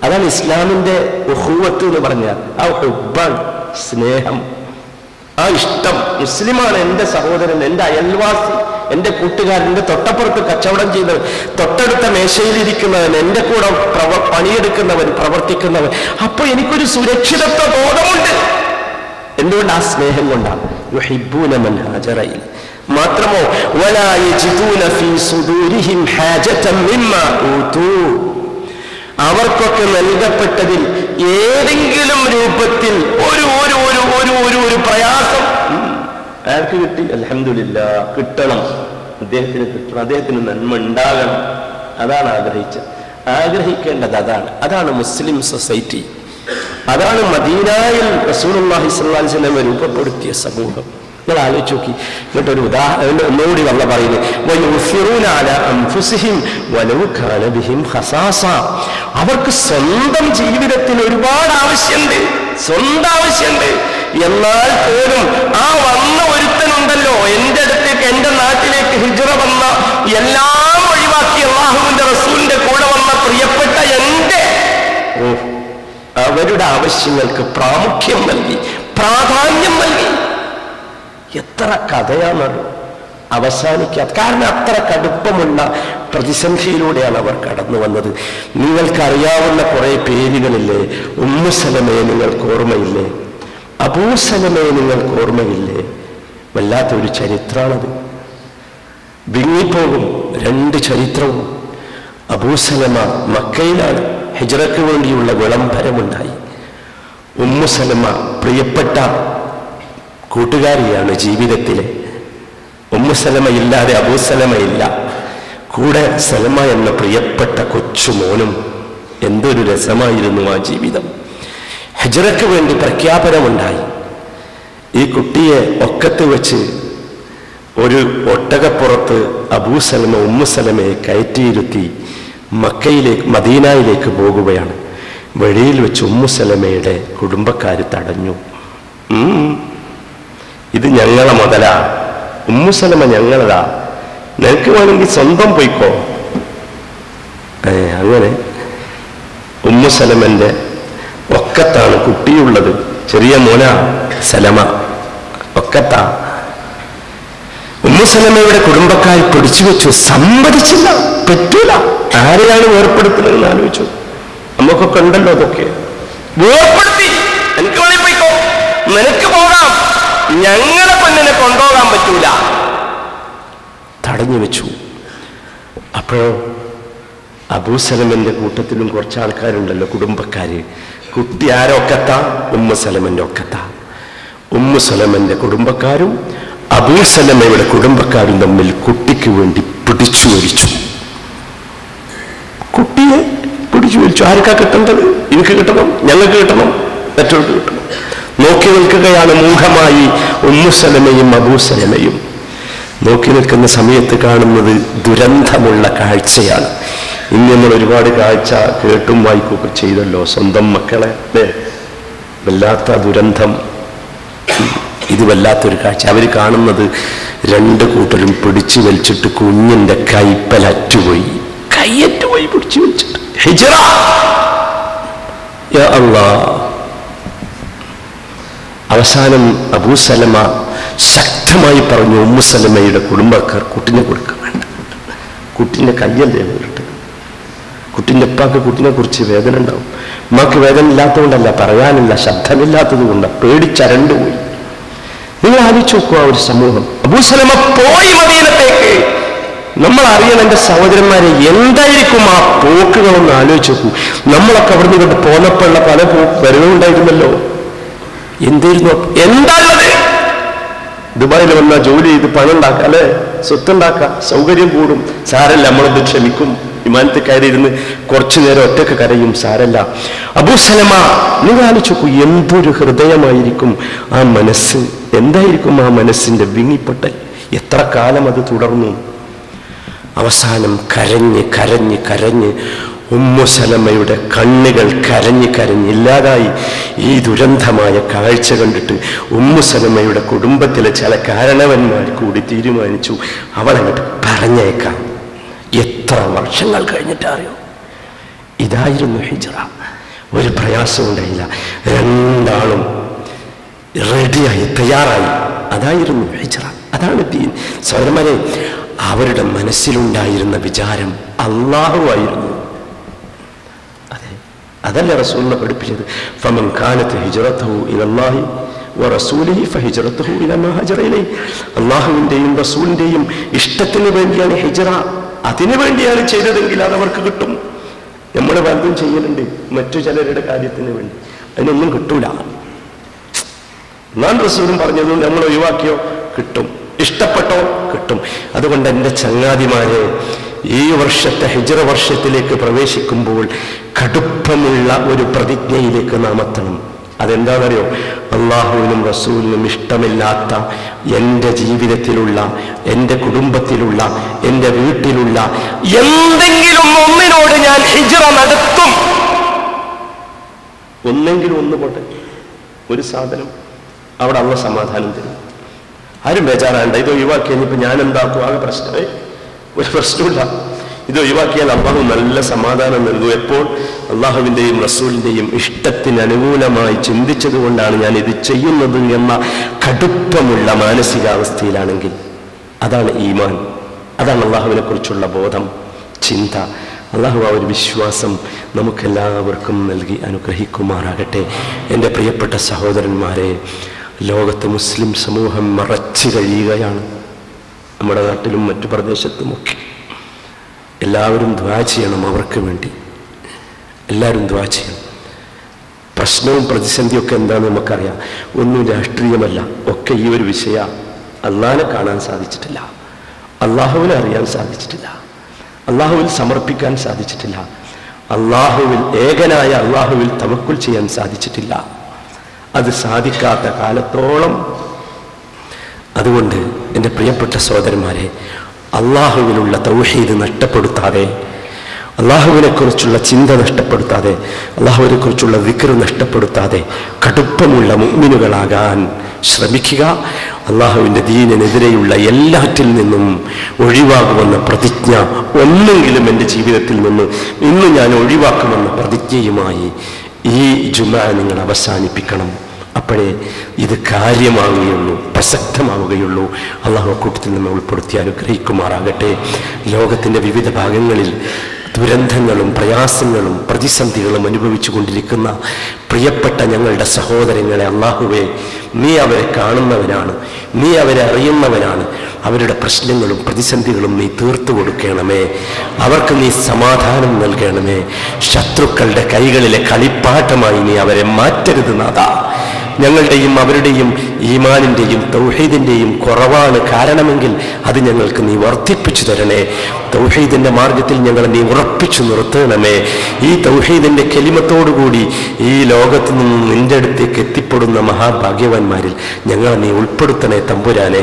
S2: അതാണ് ഇസ്ലാമിന്റെ ഉഖുവത്ത് എന്ന് പറഞ്ഞാൽ. ആ ഹുബ്ബാണ്, സ്നേഹം, ആ ഇഷ്ടം. മുസ്ലിമാണ് എൻ്റെ സഹോദരൻ, എൻ്റെ അയൽവാസി, എൻ്റെ കൂട്ടുകാരൻ, എൻ്റെ തൊട്ടപ്പുറത്ത് കച്ചവടം ചെയ്തവൻ, തൊട്ടടുത്ത മേശയിലിരിക്കുന്നവൻ, എൻ്റെ കൂടെ പണിയെടുക്കുന്നവൻ, പ്രവർത്തിക്കുന്നവൻ. അപ്പൊ എനിക്കൊരു സുരക്ഷിതത്വ ബോധമുണ്ട്. എന്തുകൊണ്ട്? ആ സ്നേഹം കൊണ്ടാണ്. യുഹിബ്ബൂന മൻ ഹാജറ ഇലൈഹിം. മാത്രമോ വലാ യജിദൂന ഫീ സുദൂരിഹിം ഹാജതൻ മിമ്മാ ഊതൂ, അവർക്കൊക്കെ നൽകപ്പെട്ടതിൽ ഏതെങ്കിലും രൂപത്തിൽ ഒരു ഒരു ഒരു ഒരു ഒരു ഒരു പ്രയാസം ആർക്ക് കിട്ടി? അൽഹംദുലില്ലാഹ്, കിട്ടണം, അദ്ദേഹത്തിന് കിട്ടണം, അദ്ദേഹത്തിന് നന്മ ഉണ്ടാകണം. അതാണ് ആഗ്രഹിക്കേണ്ടത്. അതാണ് മുസ്ലിം സൊസൈറ്റി. അതാണ് മദീനയിൽ റസൂലുള്ളാഹി സ്വല്ലല്ലാഹു അലൈഹി വസല്ലം രൂപപ്പെടുത്തിയ സമൂഹം. നിങ്ങൾ ആലോചിച്ച് നോക്കി. എന്നിട്ടൊരു ഉദാഹരണം ഒന്നുകൂടി വല്ല പറയുന്നത്, അവർക്ക് സ്വന്തം ജീവിതത്തിൽ ഒരുപാട് ആവശ്യമുണ്ട്, എന്നാൽ പോലും ആ വന്ന ഒരുത്തനുണ്ടല്ലോ, എൻ്റെ അടുത്തേക്ക്, എൻ്റെ നാട്ടിലേക്ക് ഹിജ്റ വന്ന, എല്ലാം ഒഴിവാക്കി അല്ലാഹുവിന്റെ റസൂലിന്റെ കൂടെ വന്ന പ്രിയപ്പെട്ട എൻ്റെ അവരുടെ ആവശ്യങ്ങൾക്ക് പ്രാമുഖ്യം നൽകി, പ്രാധാന്യം നൽകി. എത്ര കഥയാണത് അവസാനിക്കാത്ത. കാരണം അത്ര കടുപ്പമുള്ള പ്രതിസന്ധിയിലൂടെയാണ് അവർ കടന്നു വന്നത്. നിങ്ങൾക്കറിയാവുന്ന കുറെ പേരുകളില്ലേ? ഉമ്മു സലമയെ നിങ്ങൾക്ക് ഓർമ്മയില്ലേ? അബൂ സലമയെ നിങ്ങൾക്ക് ഓർമ്മയില്ലേ? വല്ലാത്തൊരു ചരിത്രമാണത്. വിങ്ങിപ്പോകും രണ്ട് ചരിത്രവും. അബൂ സലമ മക്കയിലാണ്, ഹിജ്റയ്ക്ക് വേണ്ടിയുള്ള വിളംബരമുണ്ടായി. ഉമ്മു സലമ പ്രിയപ്പെട്ട കൂട്ടുകാരിയാണ് ജീവിതത്തിലെ. ഉമ്മു സലമ ഇല്ലാതെ അബൂ സലമ ഇല്ല. കൂടെ സലമ എന്ന പ്രിയപ്പെട്ട കൊച്ചുമോനും. എന്തൊരു രസമായിരുന്നു ആ ജീവിതം. ഹിജ്റയ്ക്ക് വേണ്ടി പ്രഖ്യാപനമുണ്ടായി. ഈ കുട്ടിയെ ഒക്കത്ത് വെച്ച് ഒരു ഒട്ടകപ്പുറത്ത് അബൂ സലമ ഉമ്മു സലമയെ കയറ്റിയിരുത്തി മദീനയിലേക്ക് പോകുകയാണ്. വഴിയിൽ വെച്ച് ഉമ്മു സലമയുടെ കുടുംബക്കാർ തടഞ്ഞു. ഇത് ഞങ്ങളെ മുതലാ, ഉമ്മു സലമ ഞങ്ങളതാ, നിനക്ക് വേണമെങ്കിൽ സ്വന്തം പോയിക്കോ. അങ്ങനെ ഉമ്മു സലമന്റെ ഒക്കത്താണ് കുട്ടിയുള്ളത്. ചെറിയ മോന സലമ ഒക്കത്താ. ഉമ്മു സലമയുടെ കുടുംബക്കാർ പിടിച്ചു വെച്ചു. സമ്മതിച്ചില്ല, പറ്റൂല. ആരെയാണ് വേർപ്പെടുത്തുന്നതെന്ന് ആലോചിച്ചു. നമുക്കൊക്കെ ഉണ്ടല്ലോ അതൊക്കെ. വേർപ്പെടുത്തി, എനിക്ക് വേണമെങ്കിൽ പോയിക്കോ, നിനക്ക് പോകാം, ഞങ്ങളെ പെണ്ണിനെ കൊണ്ടുപോകാൻ പറ്റൂല. തടഞ്ഞു വെച്ചു. അപ്പോഴോ അബൂ സലമന്റെ കൂട്ടത്തിലും കുറച്ച് ആൾക്കാരുണ്ടല്ലോ, കുടുംബക്കാര്. കുട്ടി ആരൊക്കത്താ? ഉമ്മു സലമന്റെ ഒക്കത്താ. ഉമ്മു സലമന്റെ കുടുംബക്കാരും അബൂ സലമയുടെ കുടുംബക്കാരും തമ്മിൽ കുട്ടിക്ക് വേണ്ടി പിടിച്ചു വലിച്ചു. കുട്ടിയെ പിടിച്ചു വലിച്ചു. ആർക്കാ കിട്ടേണ്ടത്? എനിക്ക് കിട്ടണം, ഞങ്ങൾക്ക് കിട്ടണം, മറ്റവർക്ക് കിട്ടണം. നോക്കി നിൽക്കുകയാണ് മൂഢമായി ഉമ്മു സലമയും അബൂ സലമയും. നോക്കി നിൽക്കുന്ന സമയത്ത് കാണുന്നത് ദുരന്തമുള്ള കാഴ്ചയാണ്. ഇന്ന് നമ്മൾ ഒരുപാട് കാഴ്ച കേട്ടും വായിക്കുകയൊക്കെ ചെയ്തല്ലോ. സ്വന്തം മക്കളെ വല്ലാത്ത ദുരന്തം. ഇത് വല്ലാത്തൊരു കാഴ്ച. അവർ കാണുന്നത് രണ്ട് കൂട്ടരും പിടിച്ചു വലിച്ചിട്ട് കുഞ്ഞിന്റെ കൈപ്പലറ്റുപോയി, കൈയറ്റുപോയി പിടിച്ചു വലിച്ചിട്ട്. ഹിജ്റ. യാ അല്ലാഹ്. അവസാനം അബൂ സലമ ശക്തമായി പറഞ്ഞു, ഉമ്മു സലമയുടെ കുടുംബക്കാർ കുട്ടിനെ കൊടുക്കാൻ വേണ്ട, കുട്ടിന്റെ കയ്യല്ലേ വീട്ട്. കുട്ടിന്റെ ഉപ്പാക്ക് കുട്ടിനെ കുറിച്ച് വേദന ഉണ്ടാവും. ഉമ്മാക്ക് വേദന ഇല്ലാത്തതുകൊണ്ടല്ല, പറയാനില്ല, ശബ്ദമില്ലാത്തത് കൊണ്ടാണ്, പേടിച്ചരണ്ടുപോയി. നിങ്ങൾ ആലോചിച്ച് നോക്കുക, ഒരു സമൂഹം. അബൂ സലമ പോയി മദീനത്തേക്ക്. നമ്മൾ അറിയണം എൻ്റെ സഹോദരന്മാരെ, എന്തായിരിക്കും ആ പോക്കുകളൊന്ന് ആലോചിച്ച് നോക്കൂ. നമ്മളൊക്കെ അവിടെ നിന്ന് പോന്നപ്പോഴുള്ള പല വരവുണ്ടായിരുന്നല്ലോ. എന്തായിരുന്നു? എന്താണത്? ദുബായിൽ വന്നാൽ ജോലി ചെയ്ത് പണം ഉണ്ടാക്കാം, അല്ലെ, സ്വത്തുണ്ടാക്കാം, സൗകര്യം കൂടും, സാരല്ല, നമ്മളത് ക്ഷമിക്കും. വിമാനത്തിൽ കയറിയിരുന്ന് കുറച്ചു നേരം ഒറ്റക്ക് കരയും, സാരല്ല. അബൂ സലമ, നിങ്ങൾ ആലോചിച്ച് നോക്കൂ, എന്തൊരു ഹൃദയമായിരിക്കും ആ മനസ്സ്, എന്തായിരിക്കും ആ മനസ്സിന്റെ വിങ്ങിപ്പൊട്ടൽ. എത്ര കാലം അത് തുടർന്നു. അവസാനം കരഞ്ഞ് കരഞ്ഞ് കരഞ്ഞ് ഉമ്മു സലമയുടെ കണ്ണുകൾ കരഞ്ഞ് കരഞ്ഞ് ഇല്ലാതായി. ഈ ദുരന്തമായ കാഴ്ച കണ്ടിട്ട് ഉമ്മു സലമയുടെ കുടുംബത്തിലെ ചില കാരണവന്മാർ കൂടി തീരുമാനിച്ചു, അവളങ്ങോട്ട് പറഞ്ഞേക്കാം. എത്ര വർഷങ്ങൾ കഴിഞ്ഞിട്ടറിയോ? ഇതായിരുന്നു ഹിജ്റ. ഒരു പ്രയാസവും ഉണ്ടായില്ല, രണ്ടാളും റെഡിയായി, തയ്യാറായി. അതായിരുന്നു ഹിജ്റ, അതാണ് ദീൻ. സഹോദരന്മാരെ, അവരുടെ മനസ്സിലുണ്ടായിരുന്ന വിചാരം അല്ലാഹു ആയിരുന്നു. അതെ, അതല്ല റസൂലുള്ളാഹി പഠിപ്പിച്ചത്. ഫമൻ കാനത് ഹിജ്റതുഹു ഇലല്ലാഹി വറസൂലിഹി ഫഹിജ്റതുഹു ഇലാ മാ ഹജറ ഇലൈഹി. അല്ലാഹുവിന്റെയും റസൂലിന്റെയും ഇഷ്ടത്തിന് വേണ്ടിയാണ് ഹിജ്റ, അതിനു വേണ്ടിയാണ് ചെയ്തതെങ്കിൽ അതവർക്ക് കിട്ടും. നമ്മൾ പലതും ചെയ്യലുണ്ട് മറ്റു ചിലരുടെ കാര്യത്തിന് വേണ്ടി, അതിനൊന്നും കിട്ടൂല. ഞാൻ റസൂലും പറഞ്ഞതുകൊണ്ട് നമ്മൾ ഒഴിവാക്കിയോ കിട്ടും, ഇഷ്ടപ്പെട്ടോ കിട്ടും. അതുകൊണ്ട് എൻ്റെ ചങ്ങാതിമാരെ, ഈ വർഷത്തെ ഹിജ്റ വർഷത്തിലേക്ക് പ്രവേശിക്കുമ്പോൾ കടുപ്പമുള്ള ഒരു പ്രതിജ്ഞയിലേക്ക് നാം എത്തണം. അതെന്താണെന്നറിയോ? അള്ളാഹുവിനും റസൂലിനും ഇഷ്ടമില്ലാത്ത എൻ്റെ ജീവിതത്തിലുള്ള, എൻ്റെ കുടുംബത്തിലുള്ള, എൻ്റെ വീട്ടിലുള്ള എന്തെങ്കിലും ഒന്നിനോട് ഞാൻ ഹിജ്റ നടത്തും. ഒന്നെങ്കിലും ഒന്ന് പോട്ടെ, ഒരു സാധനം, അവിടെ അള്ള സമാധാനം തരും. ആരും ബേജാറാണ്ട. ഇത് ഒഴിവാക്കി കഴിഞ്ഞപ്പോൾ ഞാൻ എന്താക്കും? ആകെ പ്രശ്നമേ, ഒരു പ്രശ്നമില്ല. ഇത് ഒഴിവാക്കിയാൽ അള്ളാഹു നല്ല സമാധാനം നൽകും. എപ്പോൾ? അള്ളാഹുവിൻ്റെയും റസൂലിൻ്റെയും ഇഷ്ടത്തിന് അനുകൂലമായി ചിന്തിച്ചത് കൊണ്ടാണ് ഞാൻ ഇത് ചെയ്യുന്നത് എന്ന കടുപ്പമുള്ള മാനസികാവസ്ഥയിലാണെങ്കിൽ അതാണ് ഈമാൻ, അതാണ് അള്ളാഹുവിനെ കുറിച്ചുള്ള ബോധം, ചിന്ത. അള്ളാഹു ആ ഒരു വിശ്വാസം നമുക്കെല്ലാവർക്കും നൽകി അനുഗ്രഹിക്കുമാറാകട്ടെ. എൻ്റെ പ്രിയപ്പെട്ട സഹോദരന്മാരെ, ലോകത്ത് മുസ്ലിം സമൂഹം മറച്ചു കഴിയുകയാണ്. നമ്മുടെ നാട്ടിലും മറ്റു പ്രദേശത്തുമൊക്കെ എല്ലാവരും ദുആ ചെയ്യണം, അവർക്ക് വേണ്ടി എല്ലാവരും ദുആ ചെയ്യണം. പ്രശ്നവും പ്രതിസന്ധിയൊക്കെ എന്താണെന്ന് നമുക്കറിയാം. ഒന്നും രാഷ്ട്രീയമല്ല, ഒക്കെ ഈ ഒരു വിഷയ. അള്ളാഹിനെ കാണാൻ സാധിച്ചിട്ടില്ല, അള്ളാഹുവിനെ അറിയാൻ സാധിച്ചിട്ടില്ല, അള്ളാഹുവിൽ സമർപ്പിക്കാൻ സാധിച്ചിട്ടില്ല, അള്ളാഹുവിൽ ഏകനായ അള്ളാഹുവിൽ തവക്കുൽ ചെയ്യാൻ സാധിച്ചിട്ടില്ല. അത് സാധിക്കാത്ത കാലത്തോളം, അതുകൊണ്ട് എൻ്റെ പ്രിയപ്പെട്ട സഹോദരന്മാരെ, അള്ളാഹുവിലുള്ള തൗഹീദ് നഷ്ടപ്പെടുത്താതെ, അള്ളാഹുവിനെ കുറിച്ചുള്ള ചിന്ത നഷ്ടപ്പെടുത്താതെ, അള്ളാഹുവിനെ കുറിച്ചുള്ള ദിക്ർ നഷ്ടപ്പെടുത്താതെ കടുപ്പമുള്ള മുഅ്മിനുകളാകാൻ ശ്രമിക്കുക. അള്ളാഹുവിൻ്റെ ദീനിനെതിരെയുള്ള എല്ലാറ്റിൽ നിന്നും ഒഴിവാകുമെന്ന പ്രതിജ്ഞ ഒന്നെങ്കിലും എൻ്റെ ജീവിതത്തിൽ നിന്ന് ഇന്ന് ഞാൻ ഒഴിവാക്കുമെന്ന പ്രതിജ്ഞയുമായി ഈ ജുമാ നിങ്ങൾ അവസാനിപ്പിക്കണം. അപ്പോഴേ ഇത് കാര്യമാവുകയുള്ളൂ, പ്രസക്തമാവുകയുള്ളൂ. അള്ളാഹു കൂട്ടത്തിൽ നമ്മൾ ഉൾപ്പെടുത്തി അനുഗ്രഹിക്കുമാറാകട്ടെ. ലോകത്തിൻ്റെ വിവിധ ഭാഗങ്ങളിൽ ദുരന്തങ്ങളും പ്രയാസങ്ങളും പ്രതിസന്ധികളും അനുഭവിച്ചു കൊണ്ടിരിക്കുന്ന പ്രിയപ്പെട്ട ഞങ്ങളുടെ സഹോദരങ്ങളെ അള്ളാഹുവേ, നീ അവരെ കാണുന്നവനാണ്, നീ അവരെ അറിയുന്നവനാണ്. അവരുടെ പ്രശ്നങ്ങളും പ്രതിസന്ധികളും നീ തീർത്തു കൊടുക്കണമേ, അവർക്ക് നീ സമാധാനം നൽകണമേ. ശത്രുക്കളുടെ കൈകളിലെ കളിപ്പാട്ടമായി നീ അവരെ മാറ്റരുത് നാഥാ. ഞങ്ങളുടെയും അവരുടെയും ഈമാനിൻ്റെയും തൗഹീദിൻ്റെയും കുറവാണ് കാരണമെങ്കിൽ അത് ഞങ്ങൾക്ക് നീ വർദ്ധിപ്പിച്ചു തരണേ. തൗഹീദിൻ്റെ മാർഗത്തിൽ ഞങ്ങളെ നീ ഉറപ്പിച്ചു നിർത്തണമേ. ഈ തൗഹീദിൻ്റെ കെലിമത്തോടുകൂടി ഈ ലോകത്തു നിന്നും നിന്റെ അടുത്തേക്ക് എത്തിപ്പെടുന്ന മഹാഭാഗ്യവാന്മാരിൽ ഞങ്ങളെ നീ ഉൾപ്പെടുത്തണേ തമ്പുരാനെ.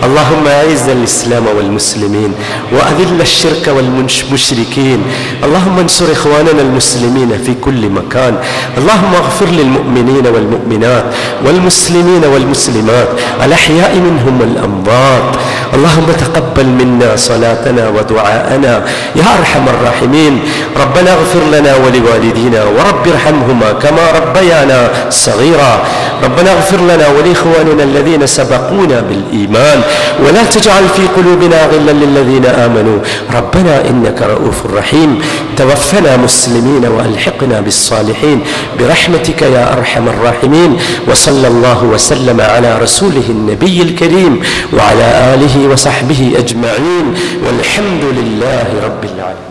S2: അല്ലാഹുമ്മ അഇസ്സൽ ഇസ്ലാമ വൽ മുസ്ലിമീൻ വഅദില്ല അശ്ശിർക വൽ മുശ്രികീൻ. അല്ലാഹുമ്മ അൻസുർ ഇഖ്വാനന അൽ മുസ്ലിമീന ഫീ കുല്ലി മകാൻ. അല്ലാഹുമ്മ അഗ്ഫിർ ലിൽ മുഅ്മിനീന വൽ മുഅ്മിനാത്ത് വൽ മുസ്ലിമീന വൽ والمسلمات الأحياء منهم والأموات. اللهم تقبل منا صلاتنا ودعاءنا يا أرحم الراحمين. ربنا اغفر لنا ولوالدينا ورب ارحمهما كما ربيانا صغيرا. ربنا اغفر لنا ولإخواننا الذين سبقونا بالإيمان ولا تجعل في قلوبنا غلا للذين آمنوا ربنا إنك رؤوف رحيم. توفنا مسلمين وألحقنا بالصالحين برحمتك يا أرحم الراحمين. وصلى الله وسلم على رسوله النبي الكريم وعلى آله وصحبه أجمعين والحمد لله رب العالمين.